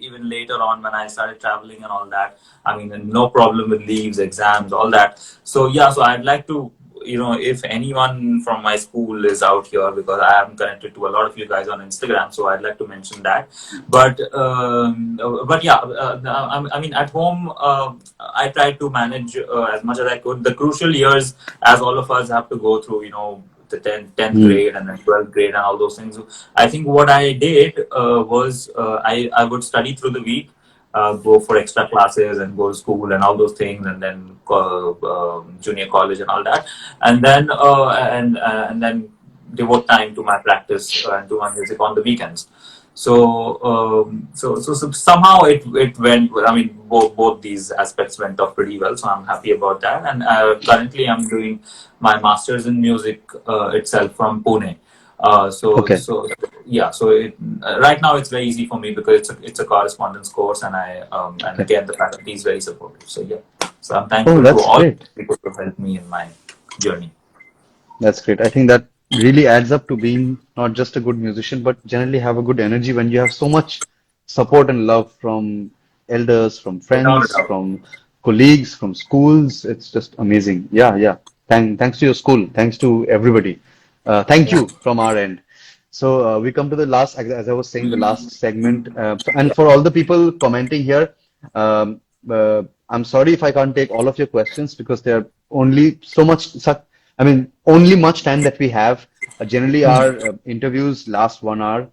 even later on when I started traveling and all that, I mean, no problem with leaves, exams, all that. So yeah, so I'd like to, if anyone from my school is out here, because I am connected to a lot of you guys on Instagram, so I'd like to mention that. But yeah, I mean, at home, I tried to manage as much as I could. The crucial years, as all of us have to go through, the 10th Hmm. grade and then 12th grade and all those things. I think what I did was I would study through the week, go for extra classes and go to school and all those things, and then junior college and all that, and then devote time to my practice and to my music on the weekends. So somehow it went. I mean, both these aspects went off pretty well. So I'm happy about that. And currently, I'm doing my masters in music itself from Pune. Okay. So yeah. So right now it's very easy for me, because it's a correspondence course, and Okay. again the faculty is very supportive. So yeah. So I'm Oh, thankful to that's all great. people who helped me in my journey. That's great. I think that really adds up to being not just a good musician, but generally have a good energy when you have so much support and love from elders, from Without a friends, doubt. from colleagues, from schools. It's just amazing. Yeah, yeah. Thanks to your school. Thanks to everybody. Thank you from our end. So we come to the last, as I was saying, the last segment. And for all the people commenting here, I'm sorry if I can't take all of your questions because there are only so much, I mean, only much time that we have. Generally, our interviews last 1 hour,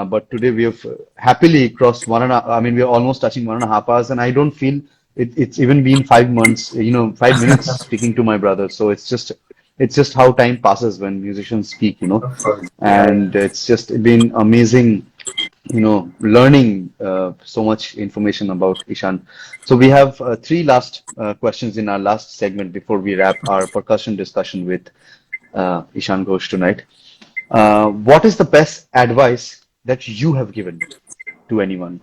but today we have happily crossed one and a, I mean, we're almost touching 1.5 hours, and I don't feel it's even been 5 months, 5 minutes speaking to my brother. So it's just how time passes when musicians speak. Of course. Yeah, And yeah. it's just been amazing, learning so much information about Ishan. So we have three last questions in our last segment before we wrap our percussion discussion with Ishaan Ghosh tonight. What is the best advice that you have given to anyone?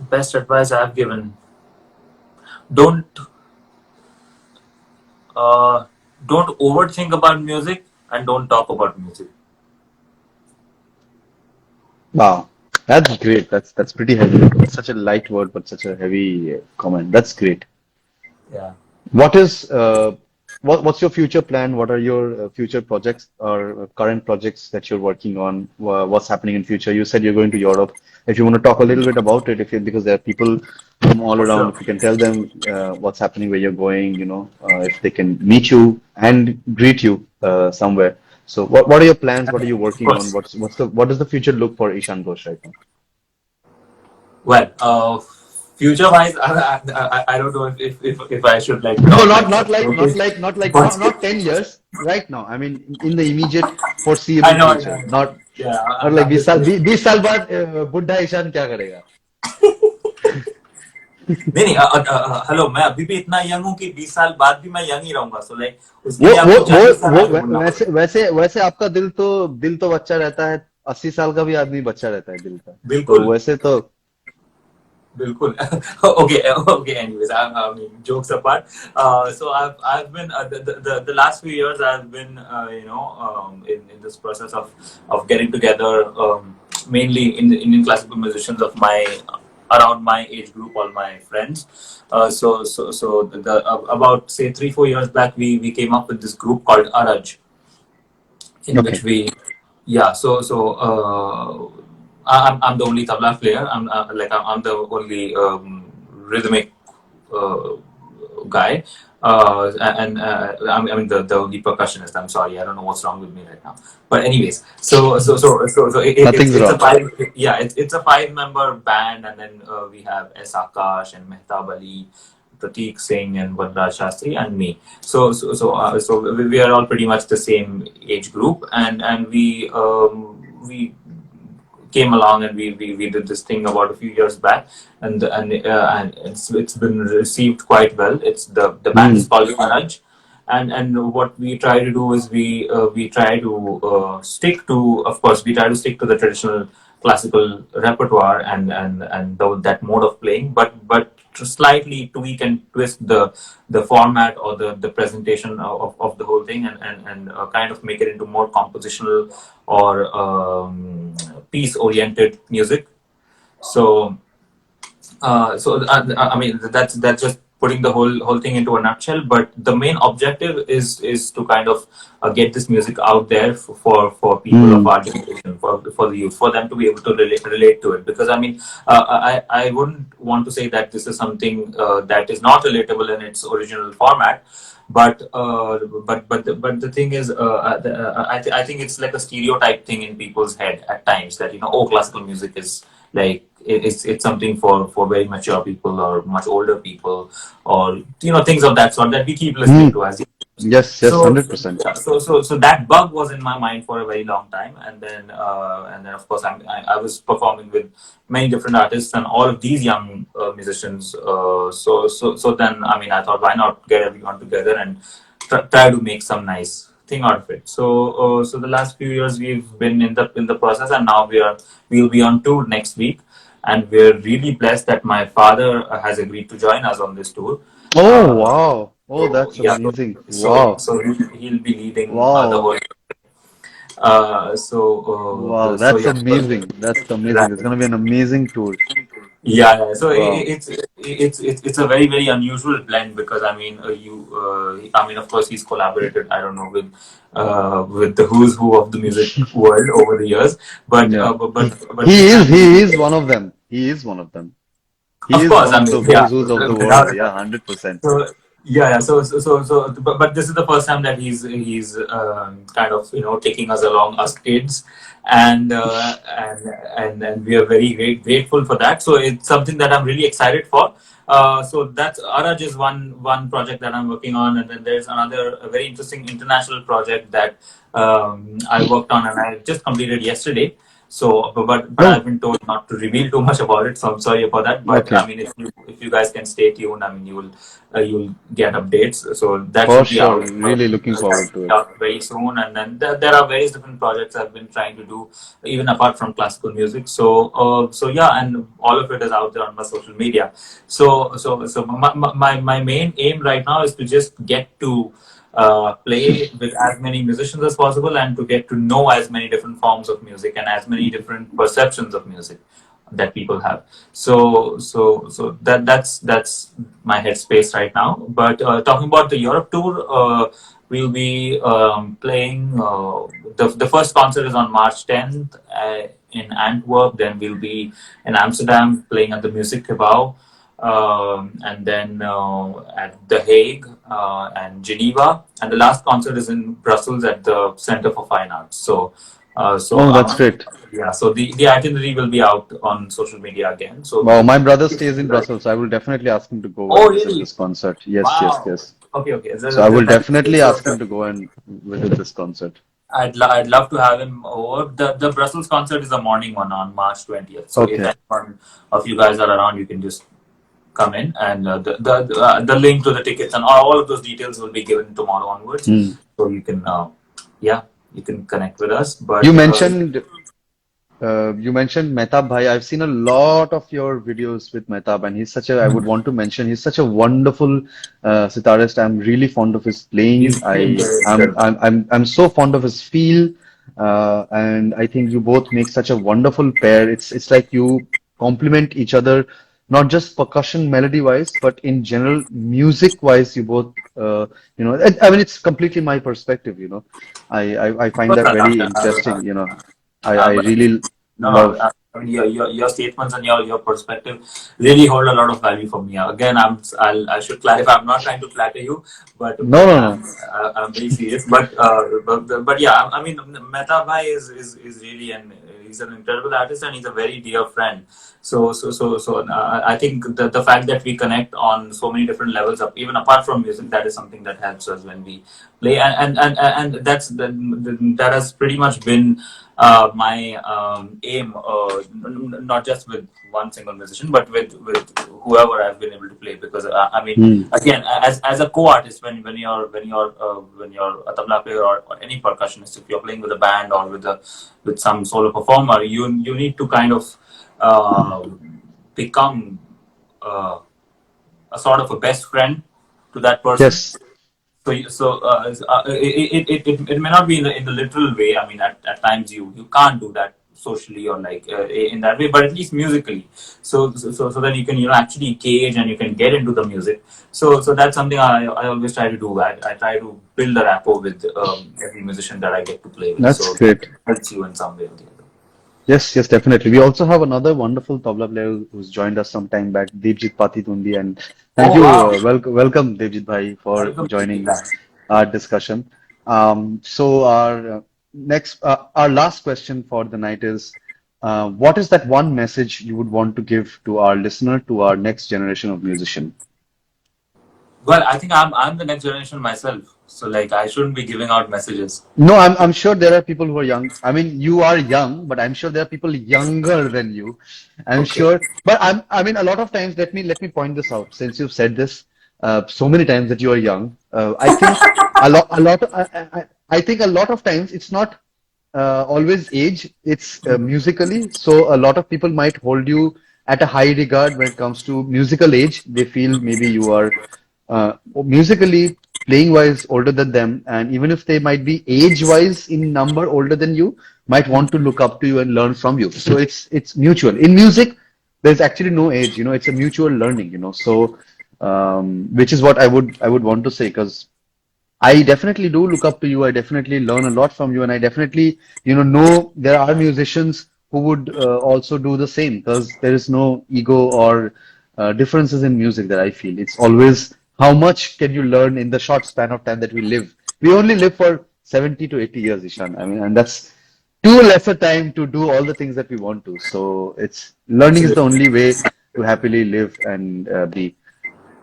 Best advice I've given: don't uh, don't overthink about music and don't talk about music. Wow, that's great. That's pretty heavy. It's such a light word, but such a heavy comment. That's great. Yeah. What is what's your future plan? What are your future projects or current projects that you're working on? What's happening in future? You said you're going to Europe. If you want to talk a little bit about it, if you because there are people from all For around, sure. if you can tell them what's happening, where you're going, if they can meet you and greet you somewhere. So what are your plans? What are you Of working on? course. What does the future look for Ishan Ghosh right now? Well, future wise, I don't know if I should like No, talk not like not such like not showcase, like not like but not 10 years right now. I mean, in the immediate foreseeable I know. future. Yeah, Not like 20 साल 20 साल बाद बुढ़ा ईशान क्या करेगा? नहीं नहीं hello मैं अभी भी इतना यंग हूँ कि 20 साल बाद भी मैं यंग ही रहूंगा सो लाइक उसके वो लिए वो आपको वो 40 साल वो आगे बढ़ना वैसे पड़ेगा वैसे वैसे आपका दिल तो बच्चा रहता है। 80 साल का भी आदमी बच्चा रहता है दिल का। तो बिल्कुल वैसे तो बिल्कुल okay okay anyways I mean jokes apart so I've been the last few years I've been in this process of getting together mainly in the Indian classical musicians of my around my age group all my friends about say 3-4 years back we came up with this group called Araj in which okay. we yeah I'm the only tabla player I'm the only rhythmic uh, guy I mean the only percussionist. I'm sorry, I don't know what's wrong with me right now. But anyways, Nothing's it's a wrong. five yeah it's a 5 member band, and then we have S Akash and Mehtab Ali, Prateek Singh and Vadraj Shastri and me. So we are all pretty much the same age group, and we came along and we did this thing about a few years back, and it's been received quite well. It's the band is Hmm. called Manaj, and what we try to do is we try to stick to, of course, we try to stick to the traditional classical repertoire and that mode of playing, but to slightly tweak and twist the format or the presentation of the whole thing, and kind of make it into more compositional or piece oriented music. So I mean that's just putting the whole thing into a nutshell. But the main objective is to kind of get this music out there for people of Hmm. our generation, for the youth, for them to be able to relate to it. Because I mean, I wouldn't want to say that this is something that is not relatable in its original format. But the thing is, I think it's like a stereotype thing in people's head at times that oh, classical music is like it's something for very mature people or much older people, or things of that sort that we keep listening Hmm. to as Yes, yes, so 100%. yeah, so that bug was in my mind for a very long time, and then of course I was performing with many different artists and all of these young musicians. So then I mean I thought, why not get everyone together and try to make some nice thing out of it. So the last few years we've been in the process, and now we'll be on tour next week, and we're really blessed that my father has agreed to join us on this tour. Oh, Uh, wow. Oh, so that's yeah, amazing. so Wow. so he'll be leading the Wow. whole. Wow, So that's yeah, amazing. That's amazing. It's right. gonna be an amazing tour. Yeah, yeah. So Wow. it's a very unusual blend because I mean I mean of course he's collaborated I don't know with the who's who of the music world over the years, but Yeah. but this time He is one of them. He is one of them. He of is course one I of mean the yeah who's of the without world. a Yeah, doubt. 100%. So yeah. But this is the first time that he's kind of taking us along, us kids, and and we are very grateful for that. So it's something that I'm really excited for. So that's Araj is one project that I'm working on, and then there's another a very interesting international project that I worked on and I just completed yesterday. So, but I've Oh, been told not to reveal too much about it, so I'm sorry about that. But I okay. mean, if you guys can stay tuned, I mean, you'll get updates. So that For should be sure. out, Really looking forward to it. very soon. And then there are various different projects I've been trying to do, even apart from classical music. So so yeah, and all of it is out there on my social media. So my main aim right now is to just get to play with as many musicians as possible and to get to know as many different forms of music and as many different perceptions of music that people have. So that's my headspace right now. But talking about the Europe tour, we'll be playing. The first concert is on March 10th in Antwerp. Then we'll be in Amsterdam playing at the Music Gebouw, and then at The Hague and Geneva, and the last concert is in Brussels at the Center for Fine Arts. So Oh, that's great. yeah, so the itinerary will be out on social media again. So Wow, my brother stays in Brussels, so I will definitely ask him to go oh and visit really? this concert. Yes, yes, Wow. yes. Okay, okay. So I will That's great. definitely ask him to go and visit this concert. I'd love to have him over. The Brussels concert is a morning one on March 20th. So if Okay. anyone of you guys are around, you can just come in, and the link to the tickets and all of those details will be given tomorrow onwards. Hmm. So you can yeah, you can connect with us. You But mentioned you mentioned Mehtab Bhai. I've seen a lot of your videos with Mehtab, and he's such a, I would want to mention, he's such a wonderful sitarist. I'm really fond of his playing. he's incredible. I'm so fond of his feel, and I think you both make such a wonderful pair. It's like you complement each other, not just percussion melody wise, but in general music wise. You both, I mean, it's completely my perspective. I find that very interesting. I But really no, no. love. I mean, your statements and your perspective really hold a lot of value for me. Again, I should clarify. I'm not trying to flatter you, No, but no, no. I'm very serious. But yeah, I mean, Mehta Bhai is really he's an incredible artist and he's a very dear friend. So I think the fact that we connect on so many different levels, of even apart from music, that is something that helps us when we play, and that has pretty much been my aim, not just with one single musician, but with whoever I've been able to play. Because I mean, Hmm. again, as a co-artist, when you're a tabla player or any percussionist, if you're playing with a band or with some solo performer, you need to kind of uh, become uh, a sort of a best friend to that person. Yes, It may not be in the literal way. I mean, at times you can't do that socially or like in that way, but at least musically. So that you can actually engage and you can get into the music. So that's something I always try to do. I try to build a rapport with every musician that I get to play with. that's So that great. helps you in some way or the other. Yes, yes, definitely. We also have another wonderful tabla player who's joined us some time back, Devjit Patitundi, and thank Oh you. wow! Welcome, Devjit Bhai, for Welcome to the joining class. our discussion. So our last question for the night is, what is that one message you would want to give to our listener, to our next generation of musician? Well, I think I'm the next generation myself, so like I shouldn't be giving out messages. No, I'm sure there are people who are young. I mean, you are young, but I'm sure there are people younger than you. I'm Okay. sure, but I mean, a lot of times, let me point this out. Since you've said this so many times that you are young, I think I think a lot of times it's not always age. It's musically. So a lot of people might hold you at a high regard when it comes to musical age. They feel maybe you are musically playing wise older than them, and even if they might be age wise in number older than you, might want to look up to you and learn from you. So it's mutual in music. there's actually no age, it's a mutual learning. So, which is what I would want to say, because I definitely do look up to you. I definitely learn a lot from you, and I definitely, know there are musicians who would also do the same, because there is no ego or differences in music that I feel. It's always how much can you learn in the short span of time that we live. We only live for 70 to 80 years, Ishan. I mean, and that's too less a time to do all the things that we want to. So it's learning is the Absolutely. only way to happily live and be.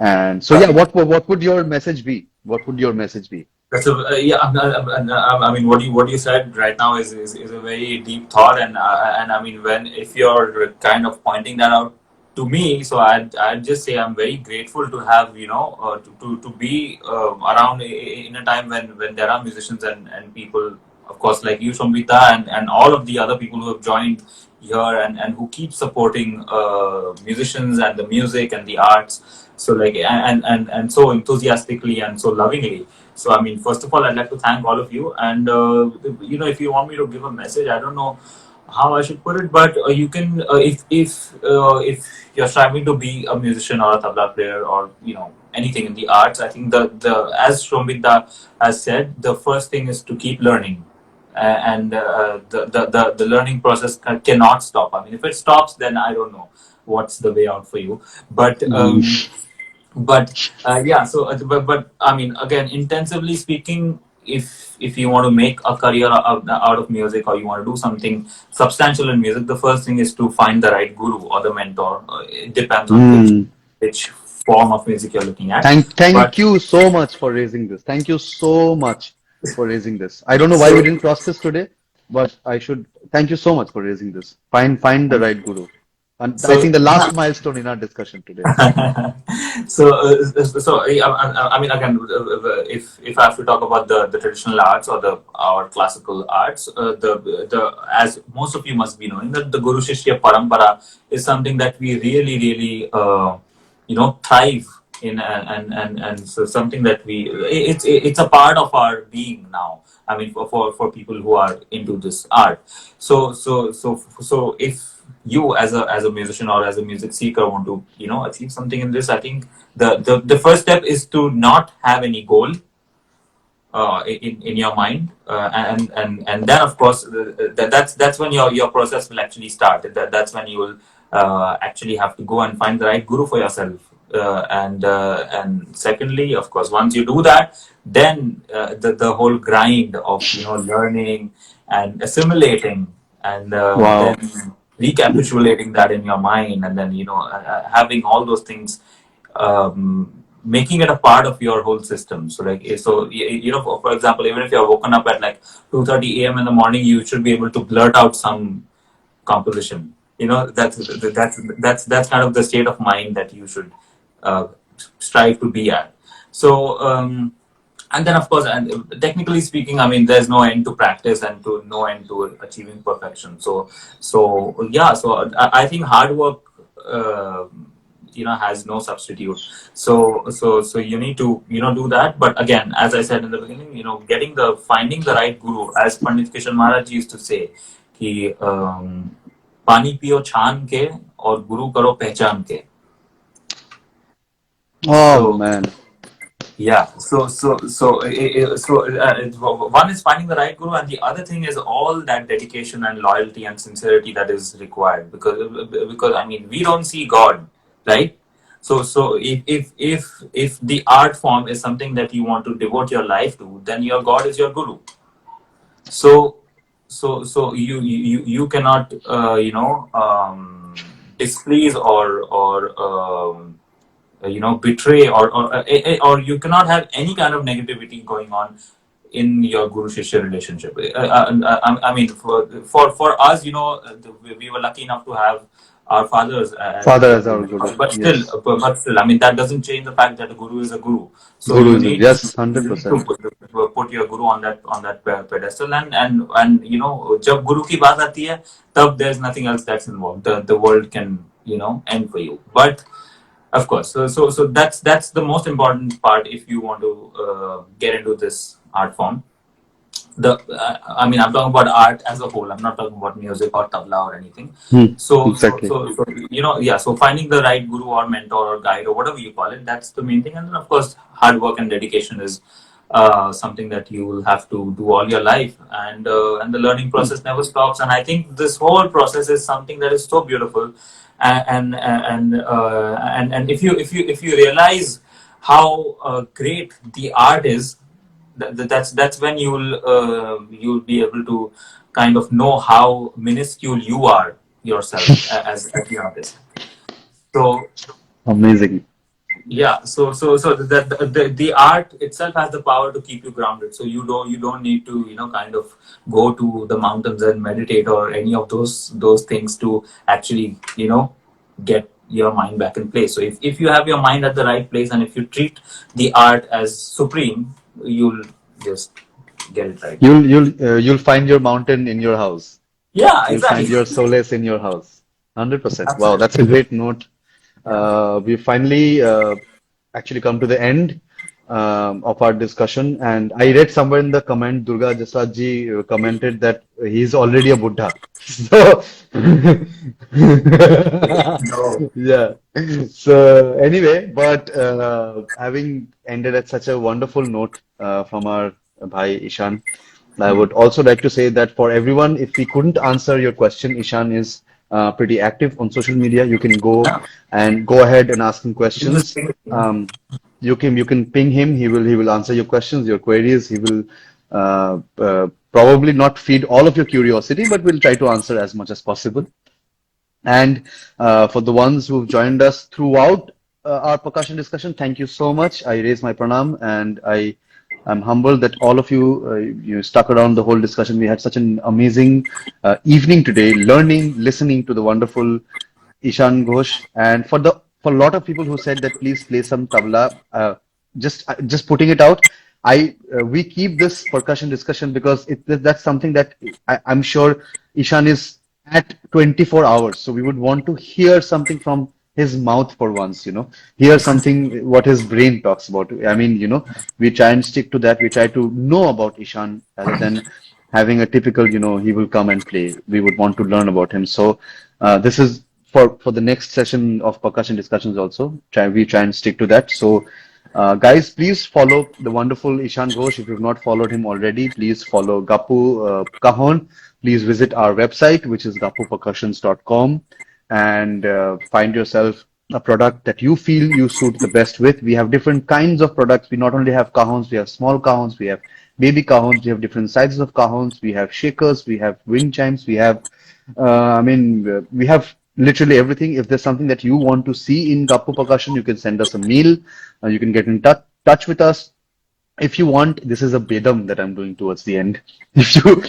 And so, yeah, what would your message be? What would your message be? That's a yeah. I mean, what you said right now is a very deep thought, and I mean, when if you're kind of pointing that out to me, so I'd just say I'm very grateful to have to be around in a time when there are musicians and people, of course, like you, Shambhita, and all of the other people who have joined here and who keep supporting musicians and the music and the arts. So like and so enthusiastically and so lovingly. So, I mean, first of all, I'd like to thank all of you. And, if you want me to give a message, I don't know how I should put it, but you can, if you're striving to be a musician or a tabla player or, anything in the arts, I think as Shrombita has said, the first thing is to keep learning. And the learning process cannot stop. I mean, if it stops, then I don't know what's the way out for you. But yeah, so but I mean, again, intensively speaking, if you want to make a career out of music, or you want to do something substantial in music, the first thing is to find the right guru or the mentor. It depends on Mm. which form of music you're looking at. Thank But you so much for raising this. Thank you so much for raising this. I don't know why we so didn't cross this today, but I should thank you so much for raising this. Find the right guru. And I so think the last milestone in our discussion today. I mean, again, if I have to talk about the traditional arts or our classical arts, the as most of you must be knowing, that the Guru Shishya Parampara is something that we really really thrive in, and so something that it's a part of our being now. I mean, for people who are into this art. So if you as a musician or as a music seeker want to achieve something in this, I think the first step is to not have any goal in your mind, and then of course that's when your process will actually start. That's when you will actually have to go and find the right guru for yourself. And secondly, of course, once you do that, then the whole grind of learning and assimilating, and then Wow. recapitulating that in your mind, and then having all those things, making it a part of your whole system. So like, for example, even if you're woken up at like 2:30 a.m. in the morning, you should be able to blurt out some composition. That's kind of the state of mind that you should uh, strive to be at. So and then of course, and technically speaking, I mean, there's no end to practice and to no end to achieving perfection. So yeah, so I think hard work uh, has no substitute. So you need to do that. But again, as I said in the beginning, finding the right guru, as Pandit Kishan Maharaj used to say, कि पानी पियो छान के और गुरु करो पहचान के. Oh So man. yeah, one is finding the right guru, and the other thing is all that dedication and loyalty and sincerity that is required, because I mean, we don't see God, right? So if the art form is something that you want to devote your life to, then your God is your guru. So you cannot displease or betray, or you cannot have any kind of negativity going on in your guru shishya relationship. I mean, for us, we were lucky enough to have our fathers as Father the as our guru, guru. Yes. but still, I mean, that doesn't change the fact that a guru is a guru. So Guru you is a, need yes, you need to 100%. put your guru on that pedestal, and जब guru की बात आती है, तब there's nothing else that's involved. The world can end for you, but of course. So that's the most important part if you want to get into this art form. I mean, I'm talking about art as a whole. I'm not talking about music or tabla or anything. Hmm, exactly. So yeah. So finding the right guru or mentor or guide or whatever you call it, that's the main thing. And then of course, hard work and dedication is something that you will have to do all your life, and the learning Hmm. process never stops. And I think this whole process is something that is so beautiful, and if you realize how great the art is, that's when you'll be able to kind of know how minuscule you are yourself as the artist. So Amazing. yeah, so the art itself has the power to keep you grounded. So you don't need to kind of go to the mountains and meditate or any of those things to actually get your mind back in place. So if you have your mind at the right place and if you treat the art as supreme, you'll just get it right. You'll find your mountain in your house. Yeah, You'll find exactly. your solace in your house. 100%. Wow, Absolutely. that's a great note. Yeah. We finally actually come to the end of our discussion, and I read somewhere in the comment, Durga Jaswat ji commented that he's already a Buddha. So, No. yeah. So anyway, but having ended at such a wonderful note from our Bhai Ishan, I would also like to say that for everyone, if we couldn't answer your question, Ishan is pretty active on social media. You can Yeah. go ahead and ask him You can just questions. think it. You can ping him. He will answer your questions, your queries. He will probably not feed all of your curiosity, but will try to answer as much as possible. And for the ones who've joined us throughout our percussion discussion, thank you so much. I raise my pranam, and I'm humbled that all of you stuck around the whole discussion. We had such an amazing evening today, learning, listening to the wonderful Ishaan Ghosh, and for a lot of people who said that please play some tabla, just putting it out. We keep this percussion discussion because that's something that I'm sure Ishan is at 24 hours. So we would want to hear something from his mouth for once, hear something what his brain talks about. I mean, we try and stick to that. We try to know about Ishan rather than having a typical, he will come and play. We would want to learn about him. So this is for the next session of percussion discussions also. We try and stick to that. So guys, please follow the wonderful Ishaan Ghosh. If you've not followed him already, please follow Gappu Cajon. Please visit our website, which is gappupercussions.com, and find yourself a product that you feel you suit the best with. We have different kinds of products. We not only have cajons, we have small cajons, we have baby cajons, we have different sizes of cajons, we have shakers, we have wind chimes, we have we have literally everything. If there's something that you want to see in Gappu Percussion, you can send us a mail. You can get in touch with us. If you want, this is a bedam that I'm doing towards the end. If you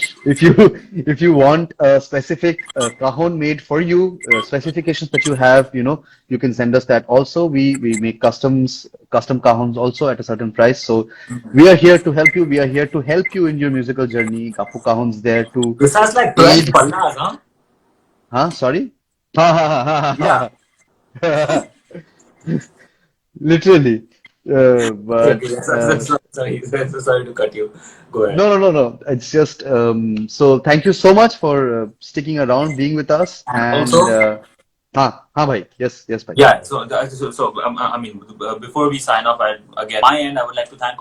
if you want a specific cajon made for you, specifications that you have, you can send us that also. We make custom cajons also at a certain price. So we are here to help you. We are here to help you in your musical journey. Gappu Cajon's there to This has like 12 aid. pallas, huh? Huh? Sorry? Ha ha ha Yeah. ha ha. Literally. But Okay, sorry, sorry to cut you. Go ahead. no, no, no, no. It's just so thank you so much for sticking around, being with us, And and also, bhai. Yes, yes, bhai. yeah, I mean, before we sign off, again, my end, I would like to thank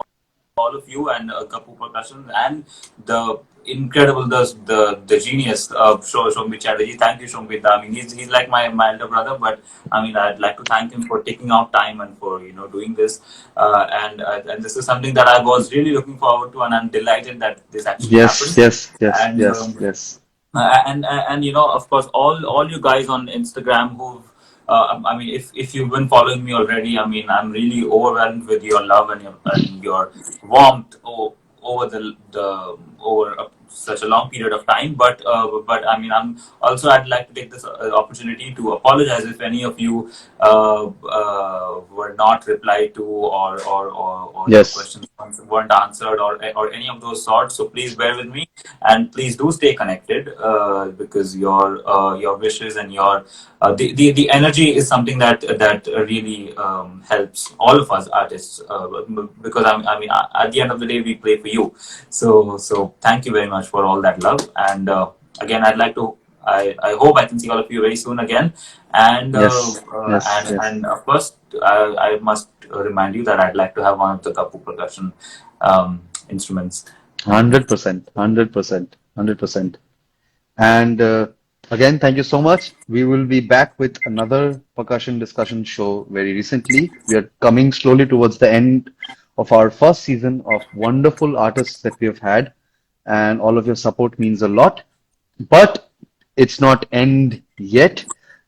all of you and Gappu Percussion and the incredible, the genius of Shombit Chatterjee. Thank you, Shombit. I mean, he's like my elder brother, but I mean, I'd like to thank him for taking out time and for doing this. And this is something that I was really looking forward to, and I'm delighted that this actually Yes, happened. yes, yes, And yes, yes. and of course all you guys on Instagram who've I mean if you've been following me already, I mean I'm really overwhelmed with your love and your warmth over over such a long period of time. But I mean I'm also I'd like to take this opportunity to apologize if any of you were not replied to, or your Yes. questions weren't answered, or any of those sorts. So please bear with me, and please do stay connected, because your wishes and your the energy is something that really helps all of us artists, because I mean at the end of the day we play for you. So So thank you very much for all that love. And again, I hope I can see all of you very soon again. And Yes, yes, yes. and of course, I must remind you that I'd like to have one of the Gappu percussion instruments. Um, 100%, 100%, 100%. And again, thank you so much. We will be back with another percussion discussion show very recently. We are coming slowly towards the end of our first season of wonderful artists that we have had, and all of your support means a lot. But it's not end yet.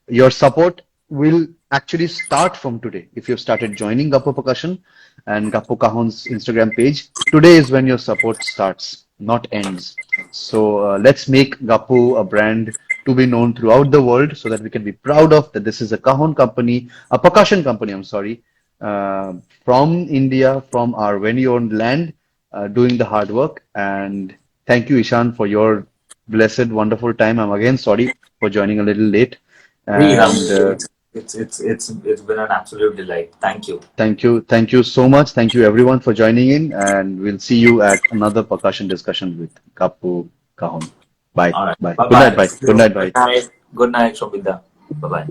Your support will actually start from today. If you've started joining Gappu Percussion and Gappu Cajon's Instagram page, today is when your support starts, not ends. So let's make Gappu a brand to be known throughout the world so that we can be proud of that this is a Cajon company, a percussion company, I'm sorry, uh, from India, from our very own land, doing the hard work. And thank you, Ishan, for your blessed, wonderful time. I'm again sorry for joining a little late. Please, And it's been an absolute delight. Thank you. thank you so much. Thank you everyone for joining in. And we'll see you at another percussion discussion with Kapu Kajon. Bye. All right. Bye. Bye Good night. bye. Bye. Good night. Good Bye. night. Good night, Shobita. Bye bye.